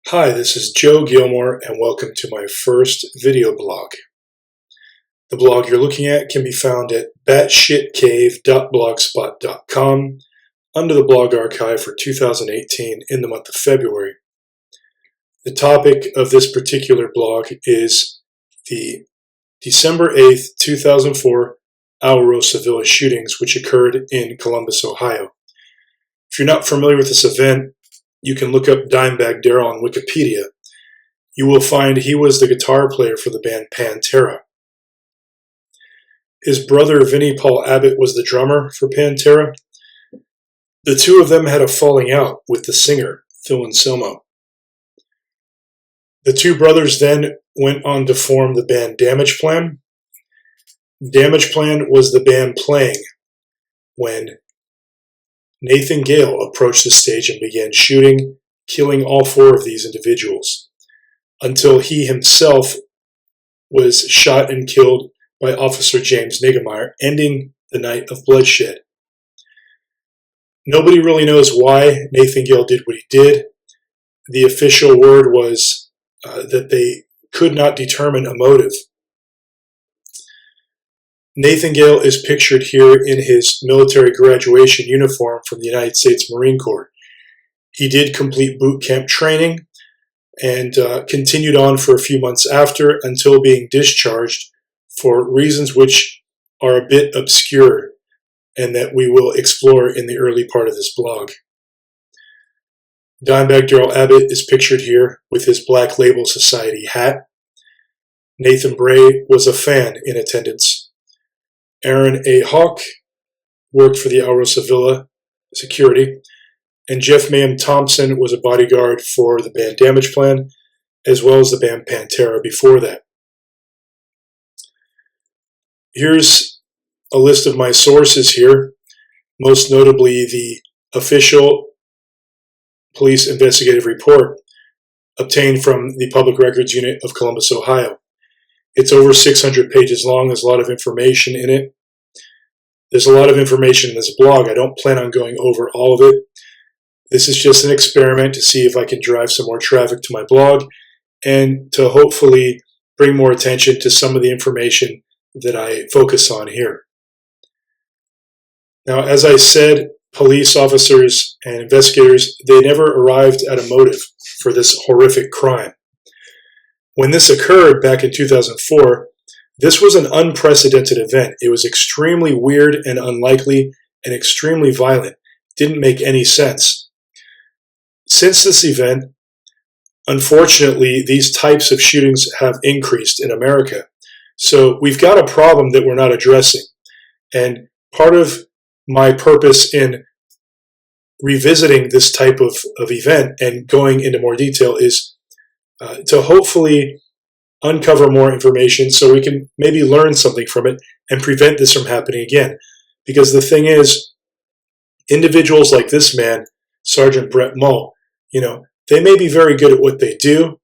Hi, this is Joe Gilmore, and welcome to my first video blog. The blog you're looking at can be found at batshitcave.blogspot.com under the blog archive for 2018 in the month of February. The topic of this particular blog is the December 8th, 2004 Auro Sevilla shootings, which occurred in Columbus, Ohio. If you're not familiar with this event, you can look up Dimebag Darrell on Wikipedia. You will find he was the guitar player for the band Pantera. His brother Vinnie Paul Abbott was the drummer for Pantera. The two of them had a falling out with the singer, Phil Anselmo. The two brothers then went on to form the band Damageplan. Damageplan was the band playing when Nathan Gale approached the stage and began shooting, killing all four of these individuals, until he himself was shot and killed by Officer James Niggemeyer, ending the night of bloodshed. Nobody really knows why Nathan Gale did what he did. The official word was that they could not determine a motive. Nathan Gale is pictured here in his military graduation uniform from the United States Marine Corps. He did complete boot camp training and continued on for a few months after until being discharged for reasons which are a bit obscure and that we will explore in the early part of this blog. Dimebag Darrell Abbott is pictured here with his Black Label Society hat. Nathan Bray was a fan in attendance. Aaron A. Hawk worked for the Auro Sevilla security, and Jeff Mayhem Thompson was a bodyguard for the band Damageplan, as well as the band Pantera before that. Here's a list of my sources here, most notably the official police investigative report obtained from the Public Records Unit of Columbus, Ohio. It's over 600 pages long. There's a lot of information in it. There's a lot of information in this blog. I don't plan on going over all of it. This is just an experiment to see if I can drive some more traffic to my blog and to hopefully bring more attention to some of the information that I focus on here. Now, as I said, police officers and investigators, they never arrived at a motive for this horrific crime. When this occurred back in 2004, this was an unprecedented event. It was extremely weird and unlikely and extremely violent. It didn't make any sense. Since this event, unfortunately, these types of shootings have increased in America. So we've got a problem that we're not addressing. And part of my purpose in revisiting this type of event and going into more detail is to hopefully uncover more information so we can maybe learn something from it and prevent this from happening again. Because the thing is, individuals like this man, Sergeant Brett Mull, they may be very good at what they do,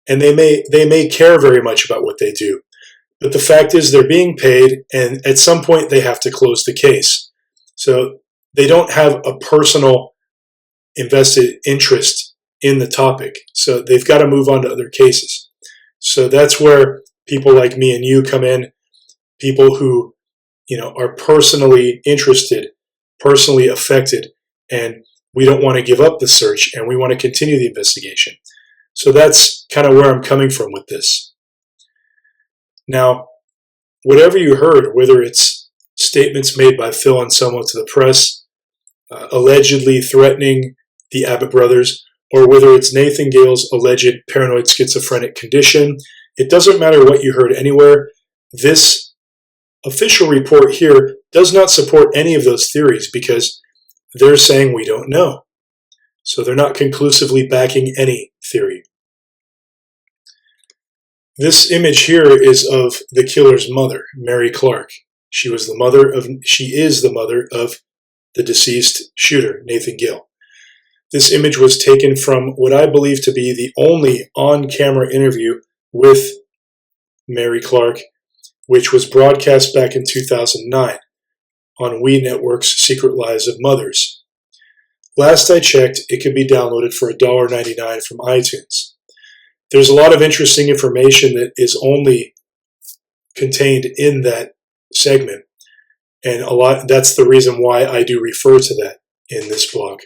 and they may care very much about what they do. But the fact is they're being paid, and at some point they have to close the case. So they don't have a personal invested interest in the topic. So they've got to move on to other cases. So that's where people like me and you come in, people who, are personally interested, personally affected, and we don't want to give up the search and we want to continue the investigation. So that's kind of where I'm coming from with this. Now, whatever you heard, whether it's statements made by Phil Anselmo to the press, allegedly threatening the Abbott brothers, or whether it's Nathan Gale's alleged paranoid schizophrenic condition, it doesn't matter what you heard anywhere. This official report here does not support any of those theories because they're saying we don't know. So they're not conclusively backing any theory. This image here is of the killer's mother, Mary Clark. She is the mother of the deceased shooter, Nathan Gale. This image was taken from what I believe to be the only on-camera interview with Mary Clark, which was broadcast back in 2009 on We Network's Secret Lives of Mothers. Last I checked, it could be downloaded for $1.99 from iTunes. There's a lot of interesting information that is only contained in that segment, and that's the reason why I do refer to that in this blog.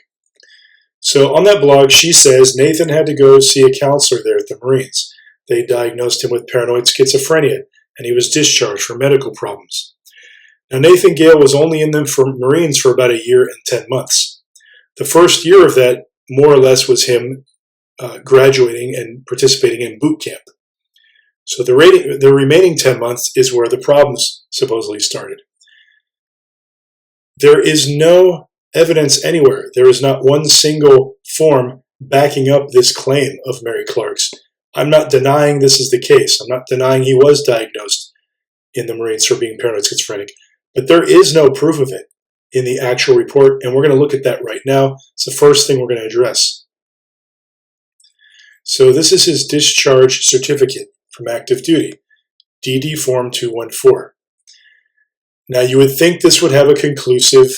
So on that blog, she says Nathan had to go see a counselor there at the Marines. They diagnosed him with paranoid schizophrenia, and he was discharged for medical problems. Now, Nathan Gale was only in the Marines for about 1 year and 10 months. The first year of that, more or less, was him graduating and participating in boot camp. So the remaining 10 months is where the problems supposedly started. There is no evidence anywhere. There is not one single form backing up this claim of Mary Clark's. I'm not denying this is the case. I'm not denying he was diagnosed in the Marines for being paranoid schizophrenic. But there is no proof of it in the actual report, and we're going to look at that right now. It's the first thing we're going to address. So this is his discharge certificate from active duty, DD Form 214. Now, you would think this would have a conclusive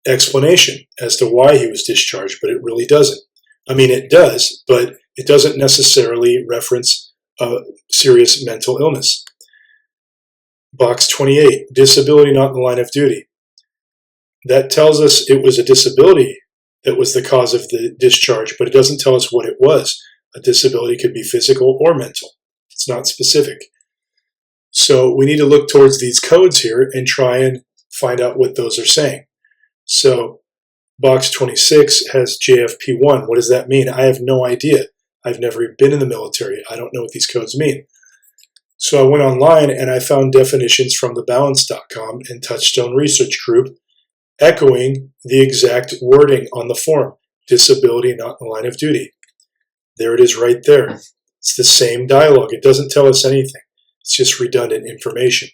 explanation as to why he was discharged, but it really doesn't. I mean, it does, but it doesn't necessarily reference a serious mental illness. Box 28, disability not in the line of duty. That tells us it was a disability that was the cause of the discharge, but it doesn't tell us what it was. A disability could be physical or mental. It's not specific. So we need to look towards these codes here and try and find out what those are saying. So box 26 has JFP1. What does that mean? I have no idea. I've never been in the military. I don't know what these codes mean. So I went online and I found definitions from thebalance.com and Touchstone Research Group echoing the exact wording on the form, disability not in the line of duty. There it is right there. It's the same dialogue. It doesn't tell us anything. It's just redundant information.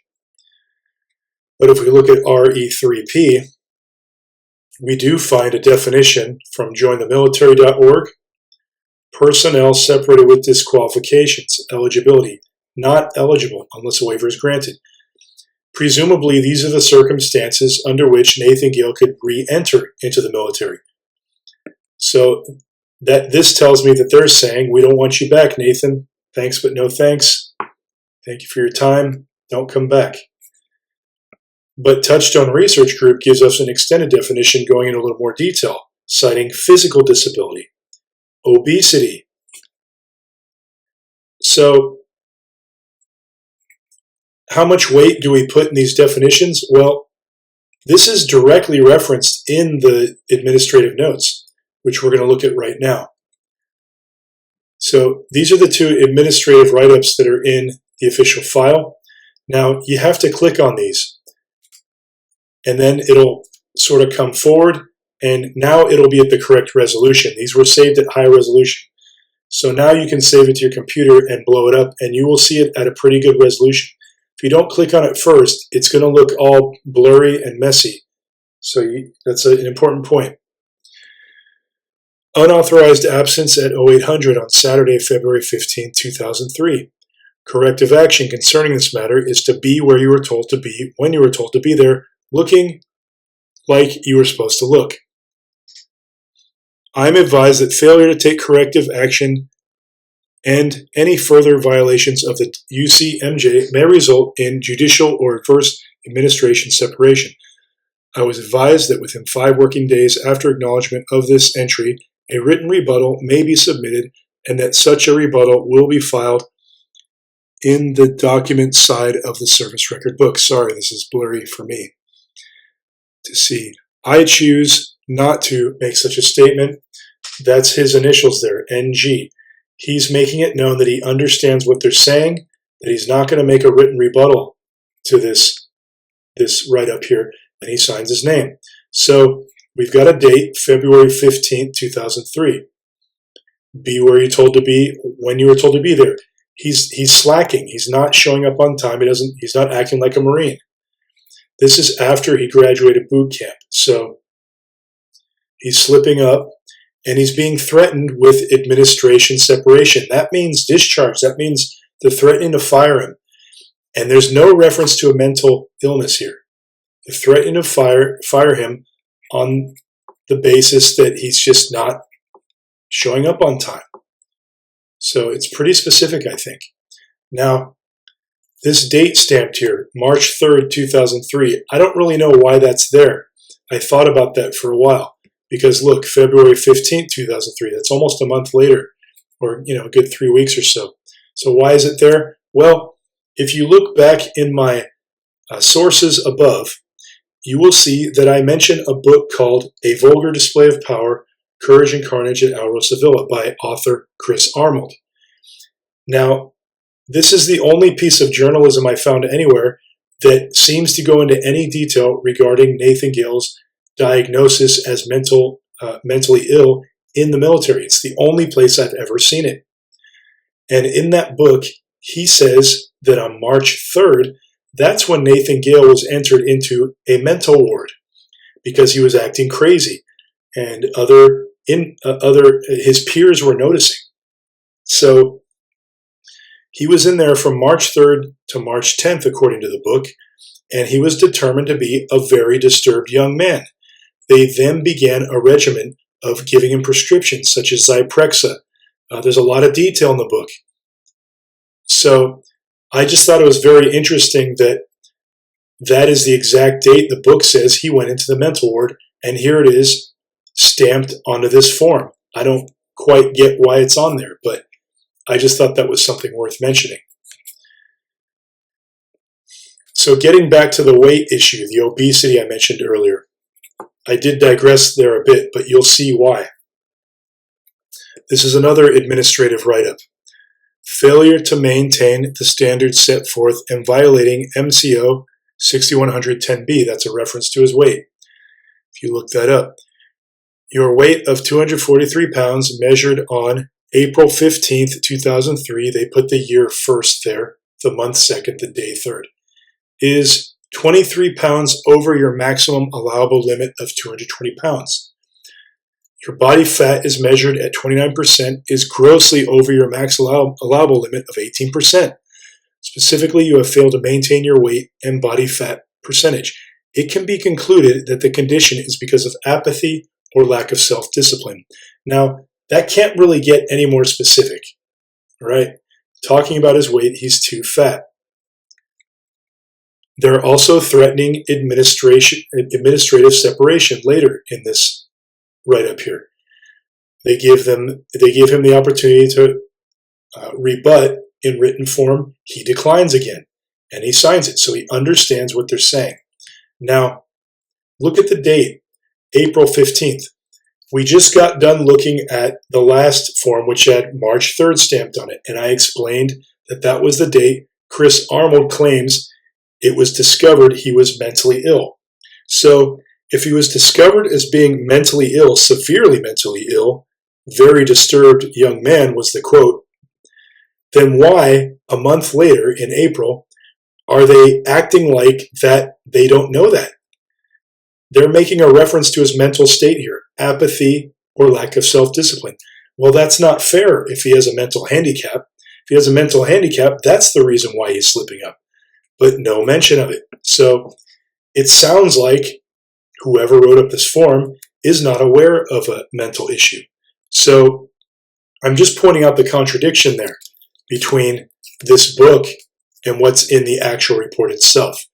But if we look at RE3P, we do find a definition from jointhemilitary.org. Personnel separated with disqualifications, eligibility, not eligible unless a waiver is granted. Presumably, these are the circumstances under which Nathan Gale could re-enter into the military. So this tells me that they're saying, we don't want you back, Nathan. Thanks, but no thanks. Thank you for your time. Don't come back. But Touchstone Research Group gives us an extended definition going into a little more detail, citing physical disability, obesity. So how much weight do we put in these definitions? Well, this is directly referenced in the administrative notes, which we're going to look at right now. So these are the two administrative write-ups that are in the official file. Now, you have to click on these, and then it'll sort of come forward, and now it'll be at the correct resolution. These were saved at high resolution. So now you can save it to your computer and blow it up, and you will see it at a pretty good resolution. If you don't click on it first, it's going to look all blurry and messy. So that's an important point. Unauthorized absence at 0800 on Saturday, February 15, 2003. Corrective action concerning this matter is to be where you were told to be when you were told to be there, looking like you were supposed to look. I am advised that failure to take corrective action and any further violations of the UCMJ may result in judicial or adverse administration separation. I was advised that within 5 working days after acknowledgement of this entry, a written rebuttal may be submitted and that such a rebuttal will be filed in the document side of the service record book. Sorry, this is blurry for me to see. I choose not to make such a statement. That's his initials there, NG. He's making it known that he understands what they're saying, that he's not going to make a written rebuttal to this write-up here, and he signs his name. So we've got a date, February 15th, 2003. Be where you're told to be when you were told to be there. He's slacking. He's not showing up on time. He's not acting like a Marine. This is after he graduated boot camp. So he's slipping up. And he's being threatened with administration separation. That means discharge. That means they're threatening to fire him. And there's no reference to a mental illness here. They're threatening to fire him on the basis that he's just not showing up on time. So it's pretty specific, I think. Now, this date stamped here, March 3rd, 2003, I don't really know why that's there. I thought about that for a while because look, February 15th, 2003, that's almost a month later, or a good 3 weeks or so. So why is it there? Well, if you look back in my sources above, you will see that I mention a book called A Vulgar Display of Power, Courage and Carnage at El Rosavilla by author Chris Arnold. Now, this is the only piece of journalism I found anywhere that seems to go into any detail regarding Nathan Gale's diagnosis as mentally ill in the military. It's the only place I've ever seen it. And in that book, he says that on March 3rd, that's when Nathan Gale was entered into a mental ward because he was acting crazy, and his peers were noticing. So he was in there from March 3rd to March 10th, according to the book, and he was determined to be a very disturbed young man. They then began a regimen of giving him prescriptions such as Zyprexa. There's a lot of detail in the book. So I just thought it was very interesting that that is the exact date the book says he went into the mental ward, and here it is stamped onto this form. I don't quite get why it's on there, but I just thought that was something worth mentioning. So getting back to the weight issue, the obesity I mentioned earlier, I did digress there a bit, but you'll see why. This is another administrative write-up. Failure to maintain the standards set forth and violating MCO 6110B. That's a reference to his weight. If you look that up. Your weight of 243 pounds measured on April 15th, 2003, they put the year first there, the month second, the day third, is 23 pounds over your maximum allowable limit of 220 pounds. Your body fat is measured at 29%, is grossly over your max allowable limit of 18%. Specifically, you have failed to maintain your weight and body fat percentage. It can be concluded that the condition is because of apathy or lack of self-discipline. Now, that can't really get any more specific, right? Talking about his weight, he's too fat. They're also threatening administrative separation later in this write-up here. They give him the opportunity to rebut in written form. He declines again, and he signs it, so he understands what they're saying. Now, look at the date, April 15th. We just got done looking at the last form, which had March 3rd stamped on it, and I explained that that was the date Chris Arnold claims it was discovered he was mentally ill. So if he was discovered as being mentally ill, severely mentally ill, very disturbed young man was the quote, then why, a month later in April, are they acting like that they don't know that? They're making a reference to his mental state here, apathy or lack of self-discipline. Well, that's not fair if he has a mental handicap. If he has a mental handicap, that's the reason why he's slipping up. But no mention of it. So it sounds like whoever wrote up this form is not aware of a mental issue. So I'm just pointing out the contradiction there between this book and what's in the actual report itself.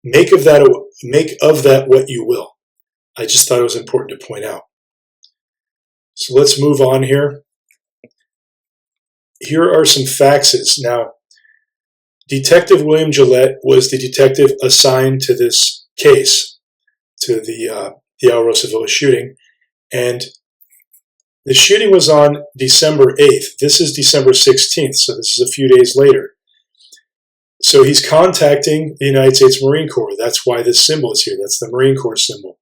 Make of that what you will. I just thought it was important to point out. So let's move on here. Here are some faxes. Now, Detective William Gillette was the detective assigned to this case, to the El Rosavilla shooting, and the shooting was on December 8th. This is December 16th, so this is a few days later. So he's contacting the United States Marine Corps. That's why this symbol is here. That's the Marine Corps symbol.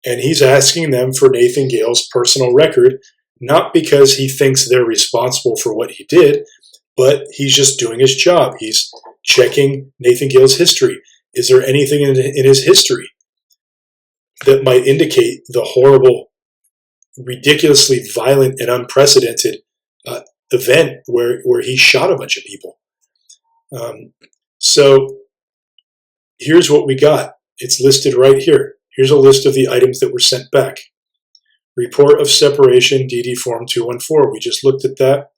And he's asking them for Nathan Gale's personal record, not because he thinks they're responsible for what he did, but he's just doing his job. He's checking Nathan Gale's history. Is there anything in his history that might indicate the horrible, ridiculously violent and unprecedented event where he shot a bunch of people? So here's what we got. It's listed right here. Here's a list of the items that were sent back. Report of separation, DD Form 214. We just looked at that.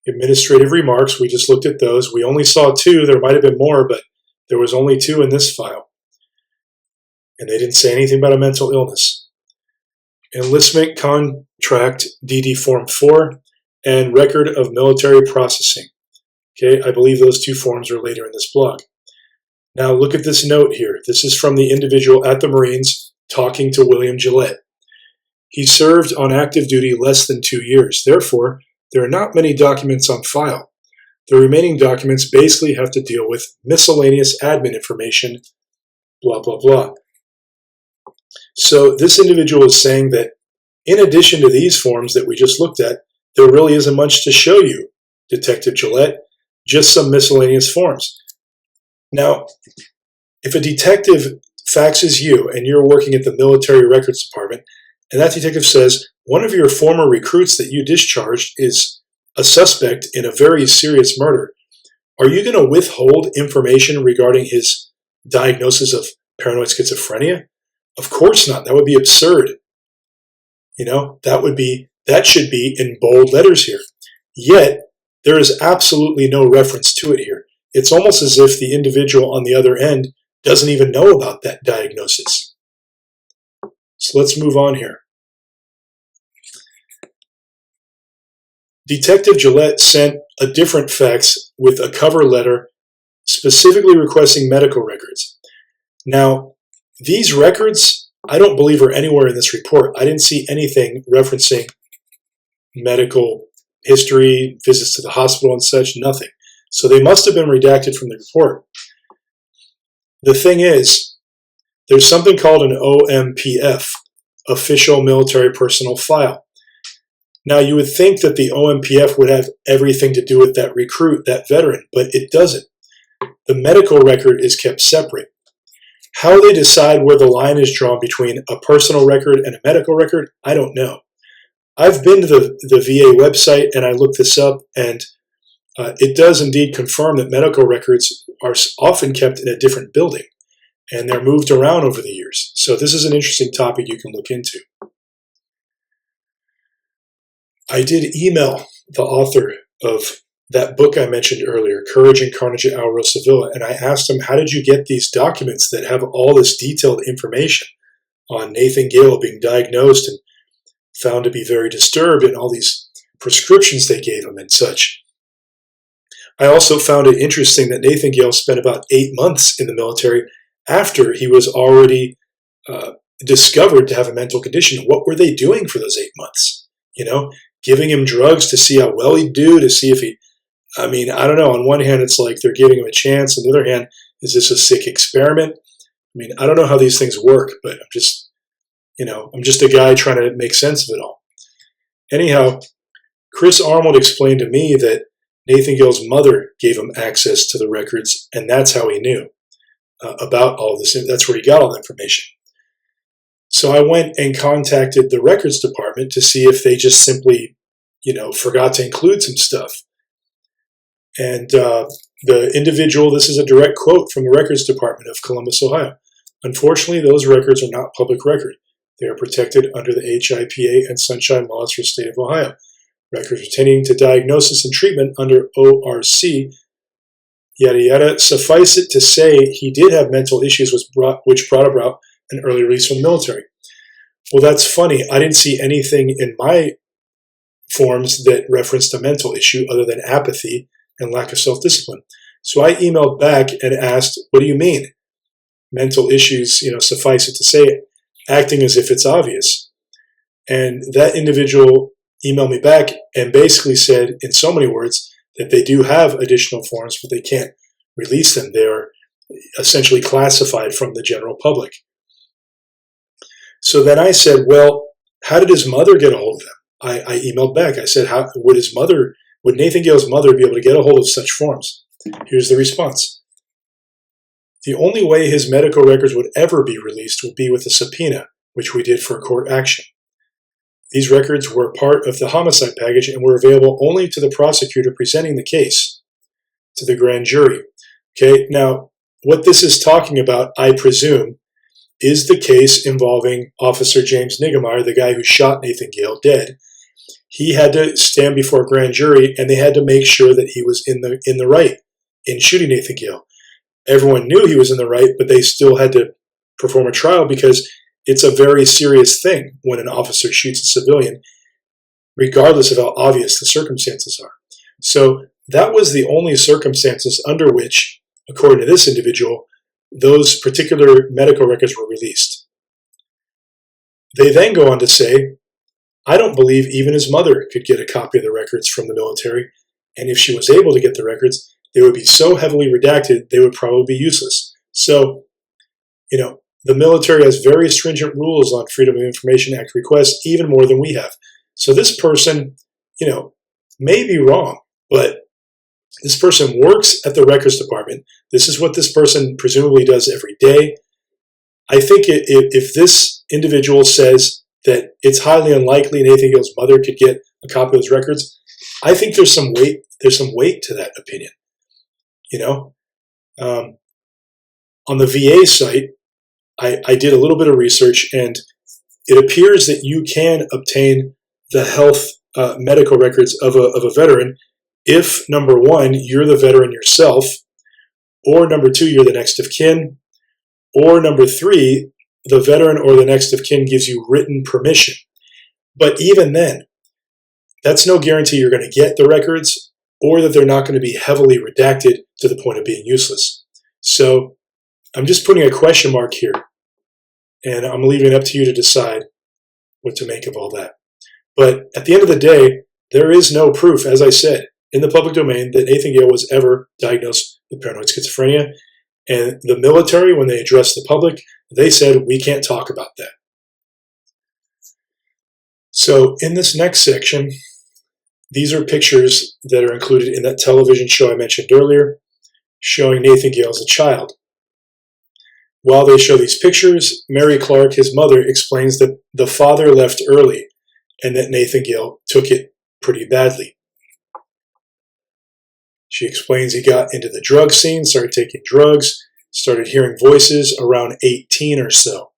Administrative remarks, we just looked at those. We only saw 2. There might have been more, but there was only 2 in this file. And they didn't say anything about a mental illness. Enlistment contract, DD Form 4, and record of military processing. Okay, I believe those 2 forms are later in this blog. Now look at this note here. This is from the individual at the Marines talking to William Gillette. He served on active duty less than 2 years. Therefore, there are not many documents on file. The remaining documents basically have to deal with miscellaneous admin information, blah, blah, blah. So this individual is saying that in addition to these forms that we just looked at, there really isn't much to show you, Detective Gillette, just some miscellaneous forms. Now, if a detective faxes you and you're working at the military records department, and that detective says one of your former recruits that you discharged is a suspect in a very serious murder, are you going to withhold information regarding his diagnosis of paranoid schizophrenia? Of course not. That would be absurd. You know, that should be in bold letters here. Yet, there is absolutely no reference to it here. It's almost as if the individual on the other end doesn't even know about that diagnosis. So let's move on here. Detective Gillette sent a different fax with a cover letter specifically requesting medical records. Now, these records, I don't believe are anywhere in this report. I didn't see anything referencing medical history, visits to the hospital and such, nothing. So they must have been redacted from the report. The thing is, there's something called an OMPF, Official Military Personnel File. Now, you would think that the OMPF would have everything to do with that recruit, that veteran, but it doesn't. The medical record is kept separate. How they decide where the line is drawn between a personal record and a medical record, I don't know. I've been to the VA website and I looked this up, and it does indeed confirm that medical records are often kept in a different building, and they're moved around over the years. So this is an interesting topic you can look into. I did email the author of that book I mentioned earlier, Courage and Carnage at Alvaro Sevilla, and I asked him, how did you get these documents that have all this detailed information on Nathan Gale being diagnosed and found to be very disturbed and all these prescriptions they gave him and such. I also found it interesting that Nathan Gale spent about 8 months in the military after he was already discovered to have a mental condition. What were they doing for those 8 months? You know, giving him drugs to see how well he'd do, to see if he, I mean, I don't know. On one hand, it's like they're giving him a chance. On the other hand, is this a sick experiment? I mean, I don't know how these things work, but I'm just a guy trying to make sense of it all. Anyhow, Chris Arnold explained to me that Nathan Gale's mother gave him access to the records, and that's how he knew about all this. That's where he got all the information. So I went and contacted the records department to see if they just simply, forgot to include some stuff. And the individual, this is a direct quote from the records department of Columbus, Ohio. Unfortunately, those records are not public record. They are protected under the HIPAA and Sunshine Laws for the state of Ohio. Records pertaining to diagnosis and treatment under ORC, yada yada. Suffice it to say, he did have mental issues which brought about an early release from the military. Well, that's funny. I didn't see anything in my forms that referenced a mental issue other than apathy and lack of self-discipline. So I emailed back and asked, what do you mean? Mental issues, suffice it to say it, acting as if it's obvious. And that individual emailed me back and basically said, in so many words, that they do have additional forms, but they can't release them. They are essentially classified from the general public. So then I said, well, how did his mother get a hold of them? I emailed back. I said, how would Nathan Gale's mother be able to get a hold of such forms? Here's the response. The only way his medical records would ever be released would be with a subpoena, which we did for court action. These records were part of the homicide package and were available only to the prosecutor presenting the case to the grand jury. Okay, now what this is talking about, I presume, is the case involving Officer James Niggemeyer, the guy who shot Nathan Gale dead. He had to stand before a grand jury, and they had to make sure that he was in the right in shooting Nathan Gale. Everyone knew he was in the right, but they still had to perform a trial because it's a very serious thing when an officer shoots a civilian, regardless of how obvious the circumstances are. So that was the only circumstances under which, according to this individual, those particular medical records were released. They then go on to say, I don't believe even his mother could get a copy of the records from the military, and if she was able to get the records, they would be so heavily redacted, they would probably be useless. So, the military has very stringent rules on Freedom of Information Act requests, even more than we have. So this person, may be wrong, but this person works at the records department. This is what this person presumably does every day. I think if this individual says that it's highly unlikely Nathan Gale's mother could get a copy of those records, I think there's some weight. There's some weight to that opinion. On the VA site, I did a little bit of research, and it appears that you can obtain the health medical records of a veteran if, number one, you're the veteran yourself, or number two, you're the next of kin, or number three, the veteran or the next of kin gives you written permission. But even then, that's no guarantee you're going to get the records or that they're not going to be heavily redacted to the point of being useless. So I'm just putting a question mark here, and I'm leaving it up to you to decide what to make of all that. But at the end of the day, there is no proof, as I said, in the public domain that Nathan Gale was ever diagnosed with paranoid schizophrenia. And the military, when they addressed the public, they said, we can't talk about that. So in this next section, these are pictures that are included in that television show I mentioned earlier, showing Nathan Gale as a child. While they show these pictures, Mary Clark, his mother, explains that the father left early and that Nathan Gale took it pretty badly. She explains he got into the drug scene, started taking drugs, started hearing voices around 18 or so.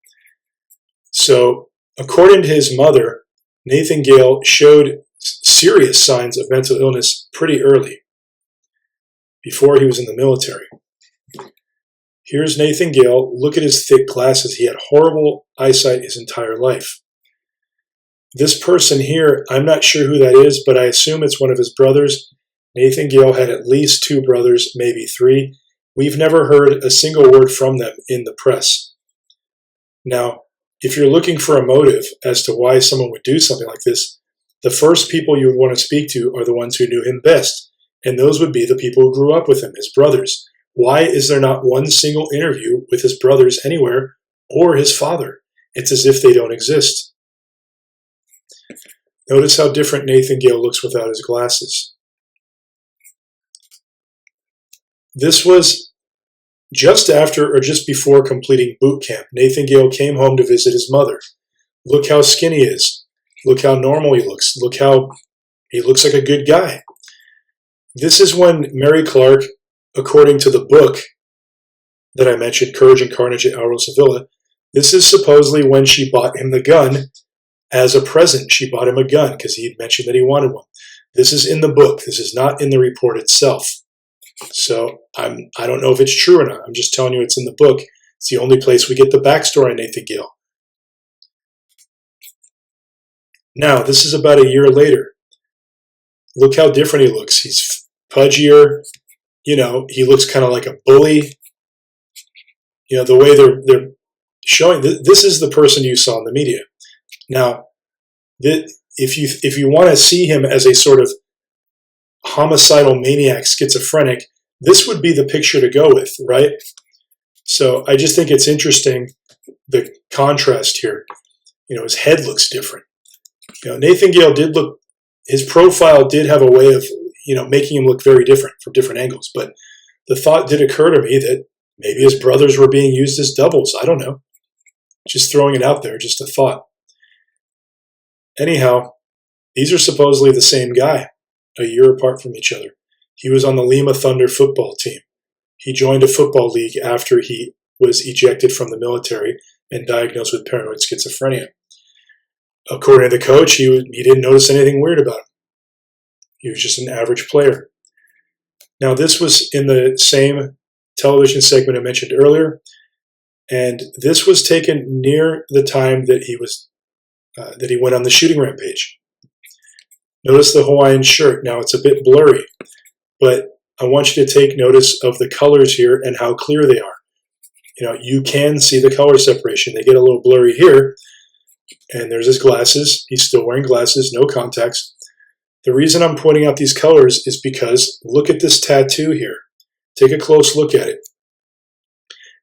So, according to his mother, Nathan Gale showed serious signs of mental illness pretty early, before he was in the military. Here's Nathan Gale. Look at his thick glasses. He had horrible eyesight his entire life. This person here, I'm not sure who that is, but I assume it's one of his brothers. Nathan Gale had at least 2 brothers, maybe 3. We've never heard a single word from them in the press. Now, if you're looking for a motive as to why someone would do something like this, the first people you would want to speak to are the ones who knew him best, and those would be the people who grew up with him, his brothers. Why is there not one single interview with his brothers anywhere, or his father? It's as if they don't exist. Notice how different Nathan Gale looks without his glasses. This was just after or just before completing boot camp. Nathan Gale came home to visit his mother. Look how skinny he is. Look how normal he looks. Look how he looks like a good guy. This is when Mary Clark, according to the book that I mentioned, Courage and Carnage at El Rosa, this is supposedly when she bought him the gun as a present. She bought him a gun because he had mentioned that he wanted one. This is in the book. This is not in the report itself. So I don't know if it's true or not. I'm just telling you it's in the book. It's the only place we get the backstory on Nathan Gale. Now, this is about a year later. Look how different he looks. He's pudgier. He looks kind of like a bully. The way they're showing, this is the person you saw in the media. Now, if you want to see him as a sort of homicidal maniac, schizophrenic, this would be the picture to go with, right? So I just think it's interesting, the contrast here. His head looks different. Nathan Gale his profile did have a way of, making him look very different from different angles. But the thought did occur to me that maybe his brothers were being used as doubles. I don't know. Just throwing it out there, just a thought. Anyhow, these are supposedly the same guy, a year apart from each other. He was on the Lima Thunder football team. He joined a football league after he was ejected from the military and diagnosed with paranoid schizophrenia. According to the coach, he didn't notice anything weird about him. He was just an average player. Now, this was in the same television segment I mentioned earlier, and this was taken near the time that he went on the shooting rampage. Notice the Hawaiian shirt. Now, it's a bit blurry, but I want you to take notice of the colors here and how clear they are. You can see the color separation. They get a little blurry here, and there's his glasses. He's still wearing glasses, no contacts. The reason I'm pointing out these colors is because look at this tattoo here. Take a close look at it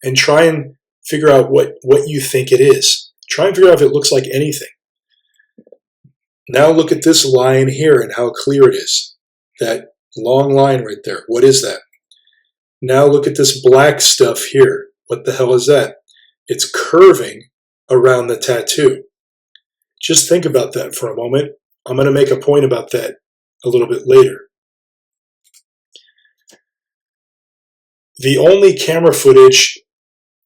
and try and figure out what you think it is. Try and figure out if it looks like anything. Now look at this line here and how clear it is. That long line right there. What is that? Now look at this black stuff here. What the hell is that? It's curving around the tattoo. Just think about that for a moment. I'm going to make a point about that a little bit later. The only camera footage,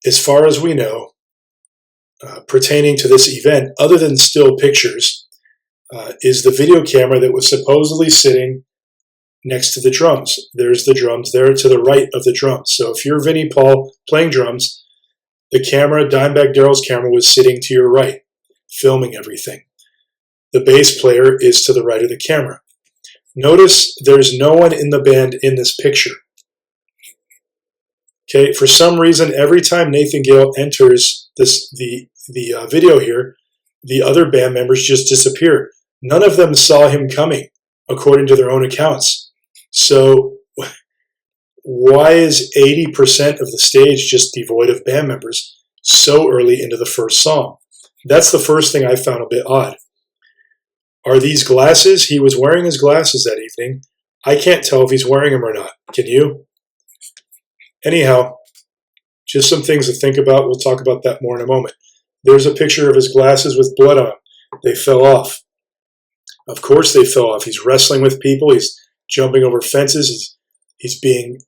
as far as we know, pertaining to this event, other than still pictures, is the video camera that was supposedly sitting next to the drums. There's the drums there to the right of the drums. So if you're Vinnie Paul playing drums, the camera, Dimebag Darrell's camera, was sitting to your right, filming everything. The bass player is to the right of the camera. Notice there's no one in the band in this picture. Okay, for some reason, every time Nathan Gale enters the video here, the other band members just disappear. None of them saw him coming, according to their own accounts. So why is 80% of the stage just devoid of band members so early into the first song? That's the first thing I found a bit odd. Are these glasses? He was wearing his glasses that evening. I can't tell if he's wearing them or not. Can you? Anyhow, just some things to think about. We'll talk about that more in a moment. There's a picture of his glasses with blood on them. They fell off. Of course they fell off. He's wrestling with people. He's jumping over fences. He's being,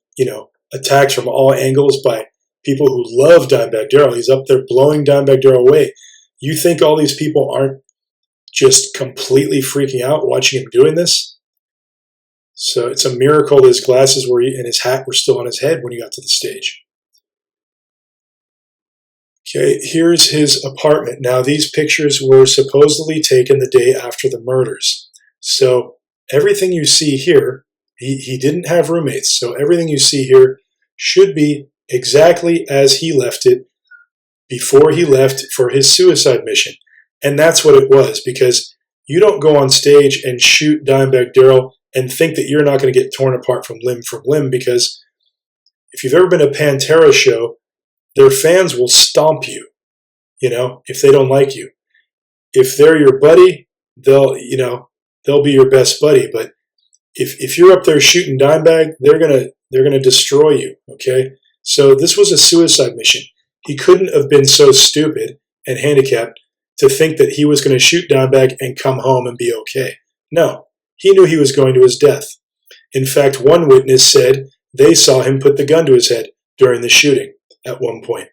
attacked from all angles by people who love Dimebag Darrell. He's up there blowing Dimebag Darrell away. You think all these people aren't just completely freaking out watching him doing this? So it's a miracle that his glasses and his hat were still on his head when he got to the stage. Okay, here's his apartment. Now, these pictures were supposedly taken the day after the murders. So everything you see here, he didn't have roommates. So everything you see here should be exactly as he left it before he left for his suicide mission. And that's what it was, because you don't go on stage and shoot Dimebag Darrell and think that you're not going to get torn apart from limb, because if you've ever been to a Pantera show, their fans will stomp you, if they don't like you. If they're your buddy, they'll be your best buddy. But if you're up there shooting Dimebag, they're gonna destroy you. Okay, so this was a suicide mission. He couldn't have been so stupid and handicapped to think that he was going to shoot Dimebag and come home and be okay. No, he knew he was going to his death. In fact, one witness said they saw him put the gun to his head during the shooting at one point.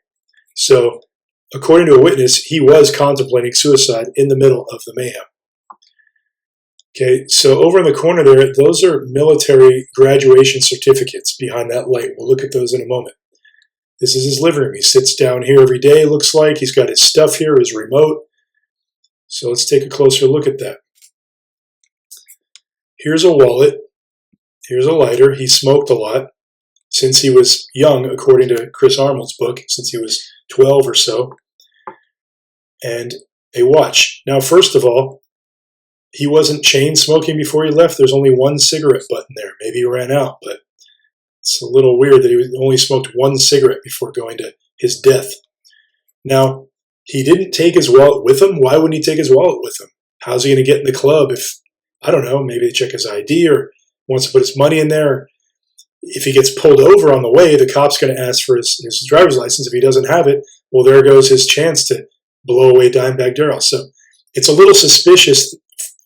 So, according to a witness, he was contemplating suicide in the middle of the mayhem. Okay, so over in the corner there, those are military graduation certificates behind that light. We'll look at those in a moment. This is his living room. He sits down here every day, looks like. He's got his stuff here, his remote. So let's take a closer look at that. Here's a wallet. Here's a lighter. He smoked a lot since he was young, according to Chris Arnold's book, since he was 12 or so. And a watch. Now, first of all, he wasn't chain smoking before he left. There's only one cigarette button there. Maybe he ran out, but it's a little weird that he only smoked one cigarette before going to his death. Now, he didn't take his wallet with him. Why wouldn't he take his wallet with him? How's he going to get in the club if, I don't know, maybe they check his ID or wants to put his money in there? If he gets pulled over on the way, the cop's going to ask for his driver's license. If he doesn't have it, well, there goes his chance to blow away Dimebag Darrell. So it's a little suspicious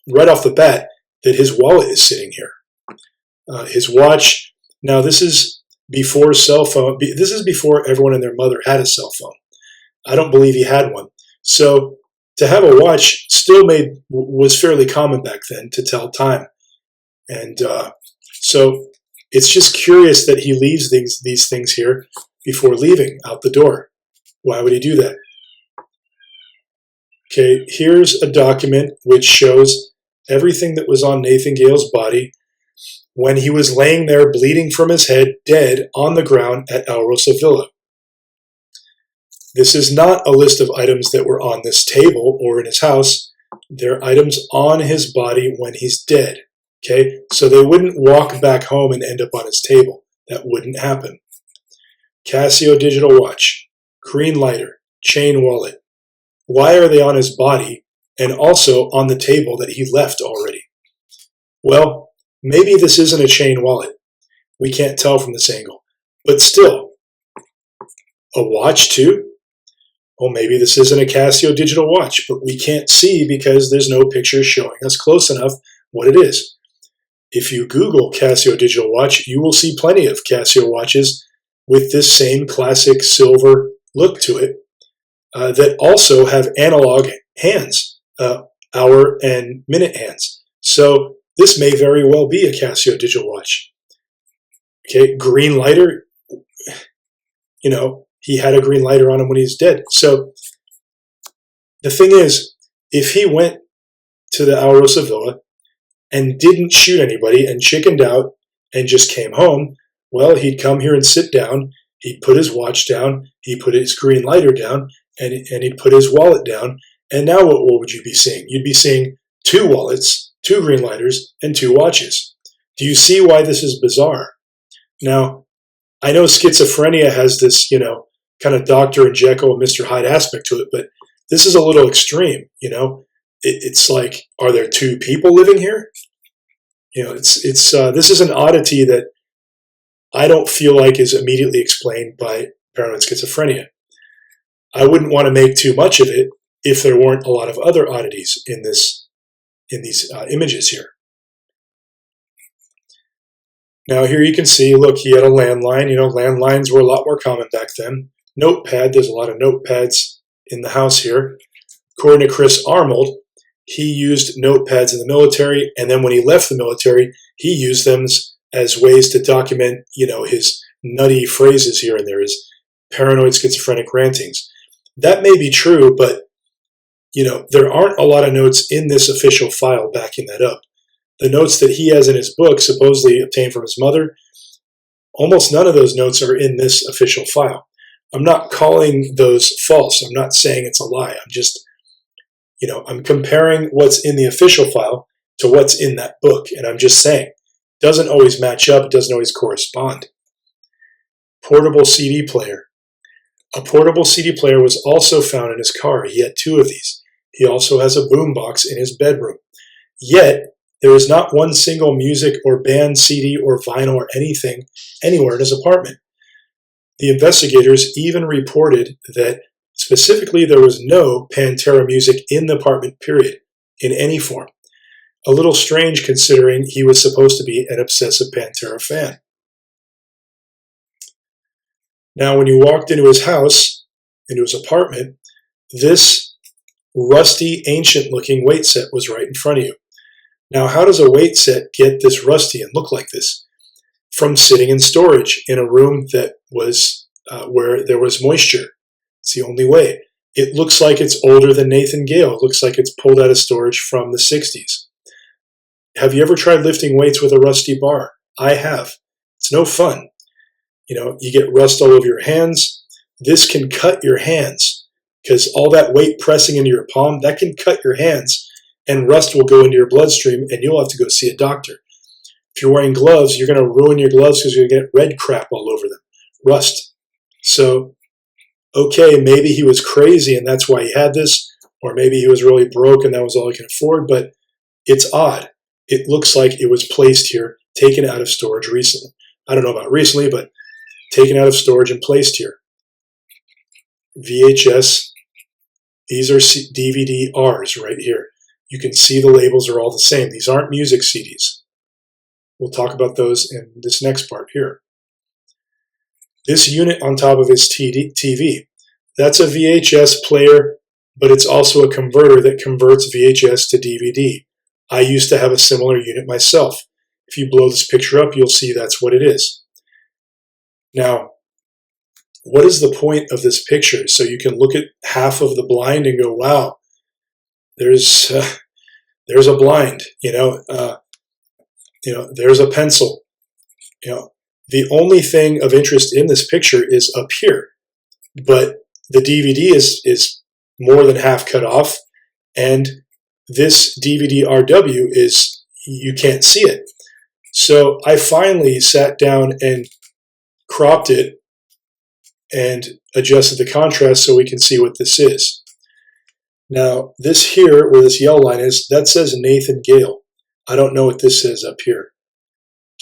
right off the bat that his wallet is sitting here. His watch. Now, this is before cell phone. This is before everyone and their mother had a cell phone. I don't believe he had one. So to have a watch was fairly common back then to tell time. And so it's just curious that he leaves these things here before leaving out the door. Why would he do that? Okay, here's a document which shows everything that was on Nathan Gale's body when he was laying there bleeding from his head, dead on the ground at El Rosa Villa. This is not a list of items that were on this table or in his house. They're items on his body when he's dead. Okay, so they wouldn't walk back home and end up on his table. That wouldn't happen. Casio digital watch, green lighter, chain wallet. Why are they on his body and also on the table that he left already? Well, maybe this isn't a chain wallet. We can't tell from this angle. But still, a watch too? Well, maybe this isn't a Casio digital watch, but we can't see because there's no picture showing us close enough what it is. If you Google Casio digital watch, you will see plenty of Casio watches with this same classic silver look to it that also have analog hands, hour and minute hands. So this may very well be a Casio digital watch. Okay, green lighter, he had a green lighter on him when he's dead. So the thing is, if he went to the El Rosa Villa and didn't shoot anybody and chickened out and just came home, well, he'd come here and sit down, he'd put his watch down, he'd put his green lighter down, and he'd put his wallet down, and now what would you be seeing? You'd be seeing 2 wallets, 2 green lighters, and 2 watches. Do you see why this is bizarre? Now, I know schizophrenia has this, kind of Dr. and Jekyll and Mr. Hyde aspect to it, but this is a little extreme, It's like, are there 2 people living here? This is an oddity that I don't feel like is immediately explained by paranoid schizophrenia. I wouldn't want to make too much of it if there weren't a lot of other oddities in these images here. Now here you can see, look, he had a landline. Landlines were a lot more common back then. Notepad, there's a lot of notepads in the house here. According to Chris Arnold, he used notepads in the military, and then when he left the military, he used them as ways to document, his nutty phrases here and there, his paranoid schizophrenic rantings. That may be true, but, there aren't a lot of notes in this official file backing that up. The notes that he has in his book, supposedly obtained from his mother, almost none of those notes are in this official file. I'm not calling those false. I'm not saying it's a lie. I'm just, I'm comparing what's in the official file to what's in that book. And I'm just saying, it doesn't always match up. It doesn't always correspond. Portable CD player. A portable CD player was also found in his car. He had 2 of these. He also has a boombox in his bedroom. Yet, there is not one single music or band CD or vinyl or anything anywhere in his apartment. The investigators even reported that specifically there was no Pantera music in the apartment, period, in any form. A little strange considering he was supposed to be an obsessive Pantera fan. Now, when you walked into his house, into his apartment, this rusty, ancient-looking weight set was right in front of you. Now, how does a weight set get this rusty and look like this? From sitting in storage in a room that was where there was moisture. It's the only way. It looks like it's older than Nathan Gale. It looks like it's pulled out of storage from the 60s. Have you ever tried lifting weights with a rusty bar? I have. It's no fun. You get rust all over your hands. This can cut your hands because all that weight pressing into your palm, that can cut your hands, and rust will go into your bloodstream and you'll have to go see a doctor. If you're wearing gloves, you're going to ruin your gloves because you're going to get red crap all over them. Rust. So, okay, maybe he was crazy and that's why he had this, or maybe he was really broke and that was all he could afford, but it's odd. It looks like it was placed here, taken out of storage recently. I don't know about recently, but taken out of storage and placed here. VHS. These are DVD-Rs right here. You can see the labels are all the same. These aren't music CDs. We'll talk about those in this next part here. This unit on top of his TV, That's a VHS player, but it's also a converter that converts VHS to DVD. I used to have a similar unit myself. If you blow this picture up, you'll see that's what it is. Now, what is the point of this picture? So you can look at half of the blind and go, wow, there's a blind, there's a pencil. The only thing of interest in this picture is up here, but the DVD is more than half cut off, and this DVD RW is, you can't see it. So I finally sat down and cropped it and adjusted the contrast so we can see what this is. Now, this here, where this yellow line is, that says Nathan Gale. I don't know what this says up here.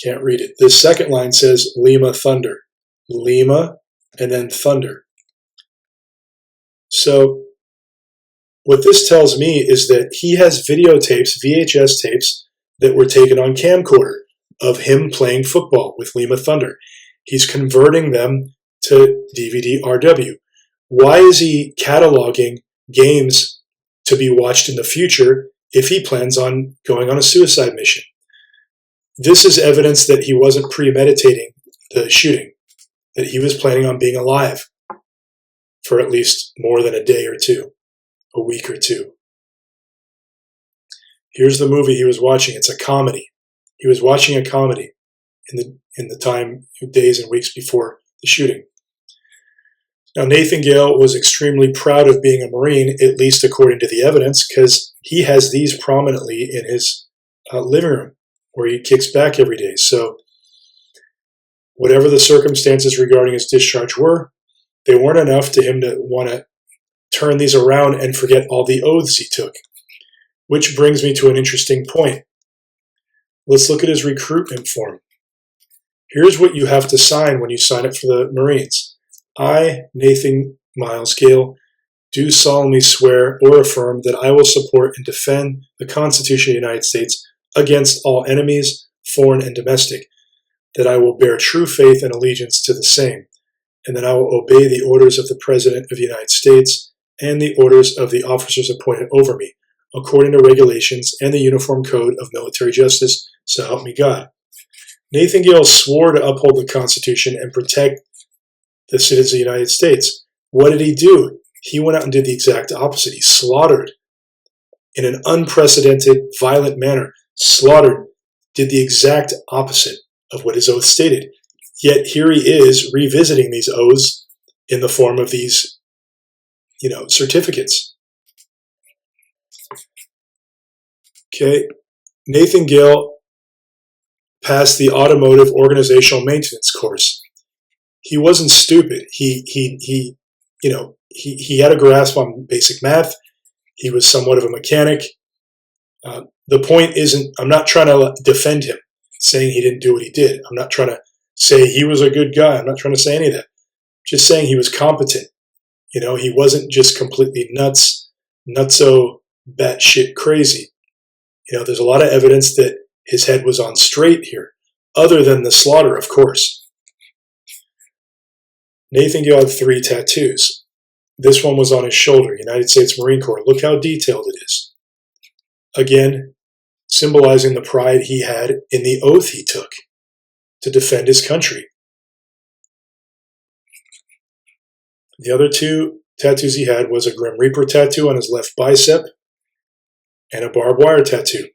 Can't read it. This second line says Lima Thunder. Lima and then Thunder. So what this tells me is that he has videotapes, VHS tapes, that were taken on camcorder of him playing football with Lima Thunder. He's converting them to DVD RW. Why is he cataloging games to be watched in the future if he plans on going on a suicide mission? This is evidence that he wasn't premeditating the shooting, that he was planning on being alive for at least more than a day or two, a week or two. Here's the movie he was watching. It's a comedy. He was watching a comedy in the time, days and weeks before the shooting. Now, Nathan Gale was extremely proud of being a Marine, at least according to the evidence, because he has these prominently in his living room where he kicks back every day. So whatever the circumstances regarding his discharge were, they weren't enough to him to want to turn these around and forget all the oaths he took. Which brings me to an interesting point. Let's look at his recruitment form. Here's what you have to sign when you sign up for the Marines. I, Nathan Miles Gale, do solemnly swear or affirm that I will support and defend the Constitution of the United States against all enemies, foreign and domestic, that I will bear true faith and allegiance to the same, and that I will obey the orders of the President of the United States and the orders of the officers appointed over me, according to regulations and the Uniform Code of Military Justice, so help me God. Nathan Gale swore to uphold the Constitution and protect the citizens of the United States. What did he do? He went out and did the exact opposite. He slaughtered in an unprecedented, violent manner. Slaughtered, did the exact opposite of what his oath stated. Yet here he is revisiting these oaths in the form of these, certificates. Okay, Nathan Gale passed the automotive organizational maintenance course. He wasn't stupid. He had a grasp on basic math. He was somewhat of a mechanic. The point isn't, I'm not trying to defend him, saying he didn't do what he did. I'm not trying to say he was a good guy. I'm not trying to say any of that. Just saying he was competent. He wasn't just completely nutso, batshit crazy. There's a lot of evidence that his head was on straight here, other than the slaughter, of course. Nathan Gale had 3 tattoos. This one was on his shoulder, United States Marine Corps. Look how detailed it is. Again, symbolizing the pride he had in the oath he took to defend his country. The other 2 tattoos he had was a Grim Reaper tattoo on his left bicep and a barbed wire tattoo.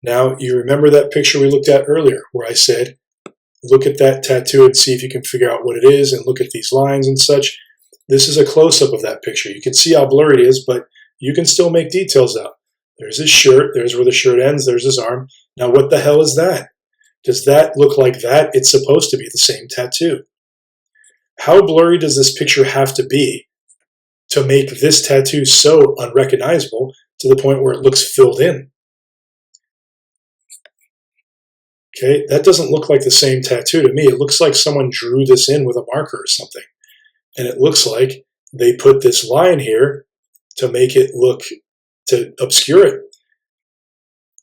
Now, you remember that picture we looked at earlier where I said, look at that tattoo and see if you can figure out what it is and look at these lines and such. This is a close-up of that picture. You can see how blurry it is, but you can still make details out. There's his shirt. There's where the shirt ends. There's his arm. Now, what the hell is that? Does that look like that? It's supposed to be the same tattoo. How blurry does this picture have to be to make this tattoo so unrecognizable to the point where it looks filled in? Okay, that doesn't look like the same tattoo to me. It looks like someone drew this in with a marker or something. And it looks like they put this line here to make it look, to obscure it.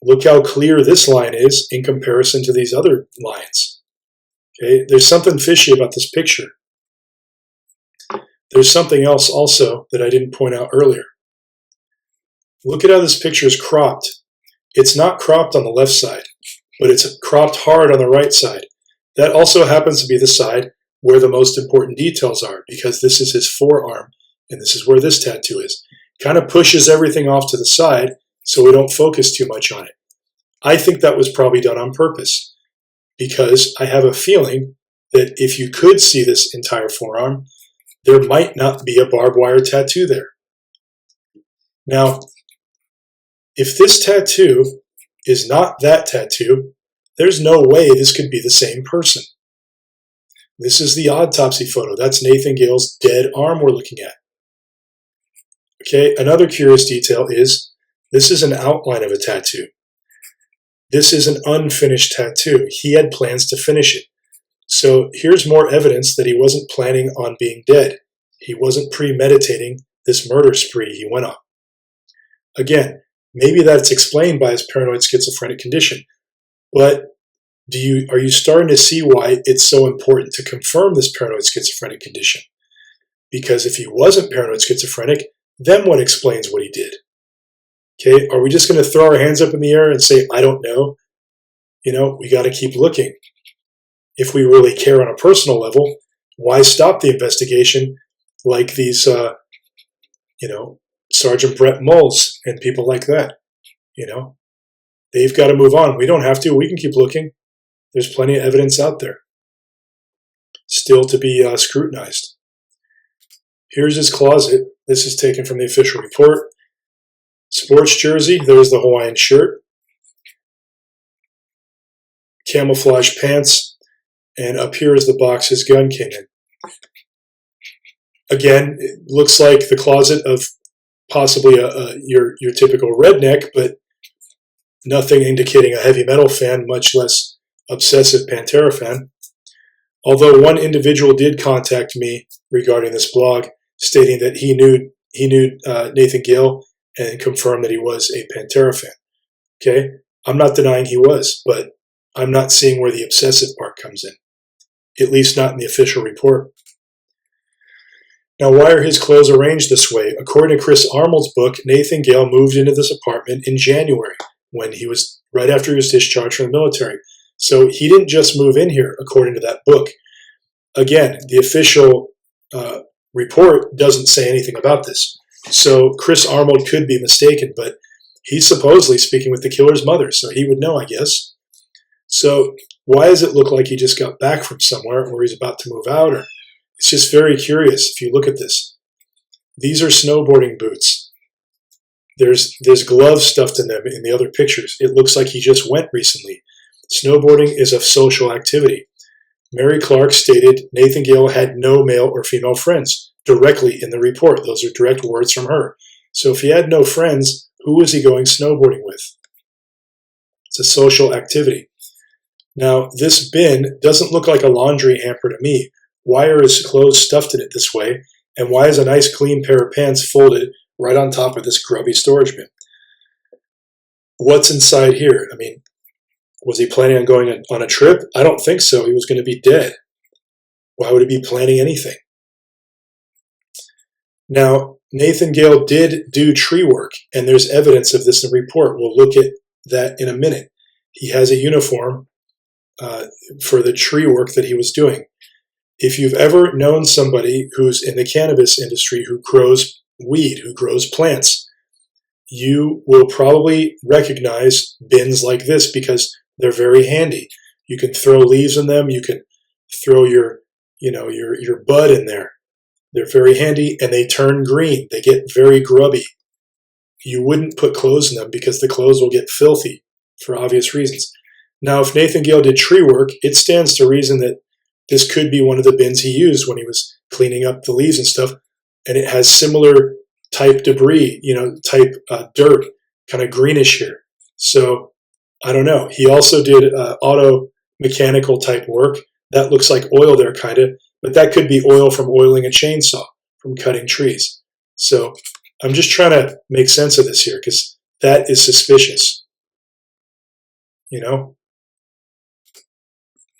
Look how clear this line is in comparison to these other lines. Okay, there's something fishy about this picture. there's something else also that I didn't point out earlier. Look at how this picture is cropped. It's not cropped on the left side, but it's cropped hard on the right side. That also happens to be the side where the most important details are, because this is his forearm, and this is where this tattoo is. Kind of pushes everything off to the side so we don't focus too much on it. I think that was probably done on purpose, because I have a feeling that if you could see this entire forearm, there might not be a barbed wire tattoo there. Now, if this tattoo is not that tattoo, there's no way this could be the same person. This is the autopsy photo. That's Nathan Gale's dead arm we're looking at. Okay, another curious detail is this is an outline of a tattoo. This is an unfinished tattoo. He had plans to finish it. So here's more evidence that he wasn't planning on being dead. He wasn't premeditating this murder spree he went on. Again, maybe that's explained by his paranoid schizophrenic condition, but are you starting to see why it's so important to confirm this paranoid schizophrenic condition? Because if he wasn't paranoid schizophrenic, then what explains what he did? Okay, are we just going to throw our hands up in the air and say, I don't know? We got to keep looking. If we really care on a personal level, why stop the investigation like these, Sergeant Brett Moles and people like that? They've got to move on. We don't have to. We can keep looking. There's plenty of evidence out there still to be scrutinized. Here's his closet. This is taken from the official report. Sports jersey. There's the Hawaiian shirt. Camouflage pants. And up here is the box his gun came in. Again, it looks like the closet of possibly your typical redneck, but nothing indicating a heavy metal fan, much less obsessive Pantera fan. Although one individual did contact me regarding this blog, stating that he knew Nathan Gale and confirmed that he was a Pantera fan. Okay, I'm not denying he was, but I'm not seeing where the obsessive part comes in, at least not in the official report. Now, why are his clothes arranged this way? According to Chris Arnold's book, Nathan Gale moved into this apartment in January, when he was right after he was discharged from the military. So he didn't just move in here, according to that book. Again, the official report doesn't say anything about this. So Chris Arnold could be mistaken, but he's supposedly speaking with the killer's mother, so he would know, I guess. So why does it look like he just got back from somewhere, or he's about to move out? Or it's just very curious if you look at this. These are snowboarding boots. There's gloves stuffed in them in the other pictures. It looks like he just went recently. Snowboarding is a social activity. Mary Clark stated Nathan Gale had no male or female friends directly in the report. Those are direct words from her. So if he had no friends, who was he going snowboarding with? It's a social activity. Now, this bin doesn't look like a laundry hamper to me. Why are his clothes stuffed in it this way? And why is a nice clean pair of pants folded right on top of this grubby storage bin? What's inside here? I mean, was he planning on going on a trip? I don't think so. He was going to be dead. Why would he be planning anything? Now, Nathan Gale did do tree work, and there's evidence of this in the report. We'll look at that in a minute. He has a uniform for the tree work that he was doing. If you've ever known somebody who's in the cannabis industry who grows weed, who grows plants, you will probably recognize bins like this because they're very handy. You can throw leaves in them. You can throw your bud in there. They're very handy, and they turn green. They get very grubby. You wouldn't put clothes in them because the clothes will get filthy for obvious reasons. Now, if Nathan Gale did tree work, it stands to reason that this could be one of the bins he used when he was cleaning up the leaves and stuff, and it has similar type debris, type dirt, kind of greenish here. So I don't know. He also did auto mechanical type work. That looks like oil there, kind of, but that could be oil from oiling a chainsaw, from cutting trees. So I'm just trying to make sense of this here because that is suspicious.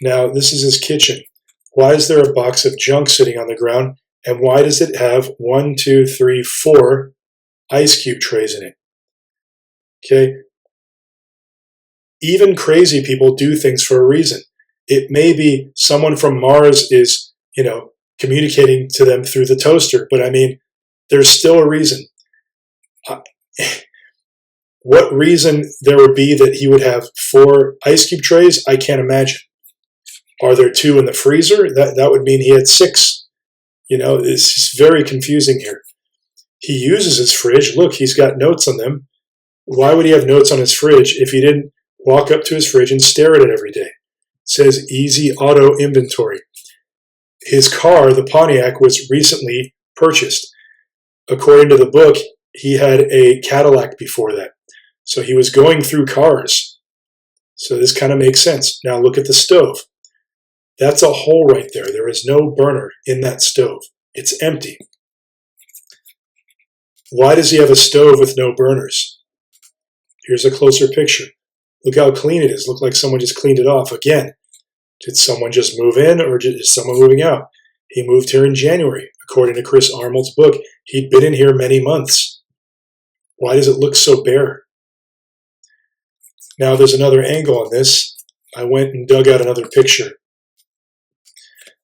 Now, this is his kitchen. Why is there a box of junk sitting on the ground And why does it have 1, 2, 3, 4 ice cube trays in it? Okay. Even crazy people do things for a reason. It may be someone from Mars is, communicating to them through the toaster, but I mean, there's still a reason. What reason there would be that he would have 4 ice cube trays, I can't imagine. Are there 2 in the freezer? That would mean he had 6. It's just very confusing here. He uses his fridge. Look, he's got notes on them. Why would he have notes on his fridge if he didn't walk up to his fridge and stare at it every day? It says easy auto inventory. His car, the Pontiac, was recently purchased. According to the book, he had a Cadillac before that. So he was going through cars. So this kind of makes sense. Now look at the stove. That's a hole right there. There is no burner in that stove. It's empty. Why does he have a stove with no burners? Here's a closer picture. Look how clean it is. Look like someone just cleaned it off. Again, did someone just move in or is someone moving out? He moved here in January. According to Chris Arnold's book, he'd been in here many months. Why does it look so bare? Now there's another angle on this. I went and dug out another picture.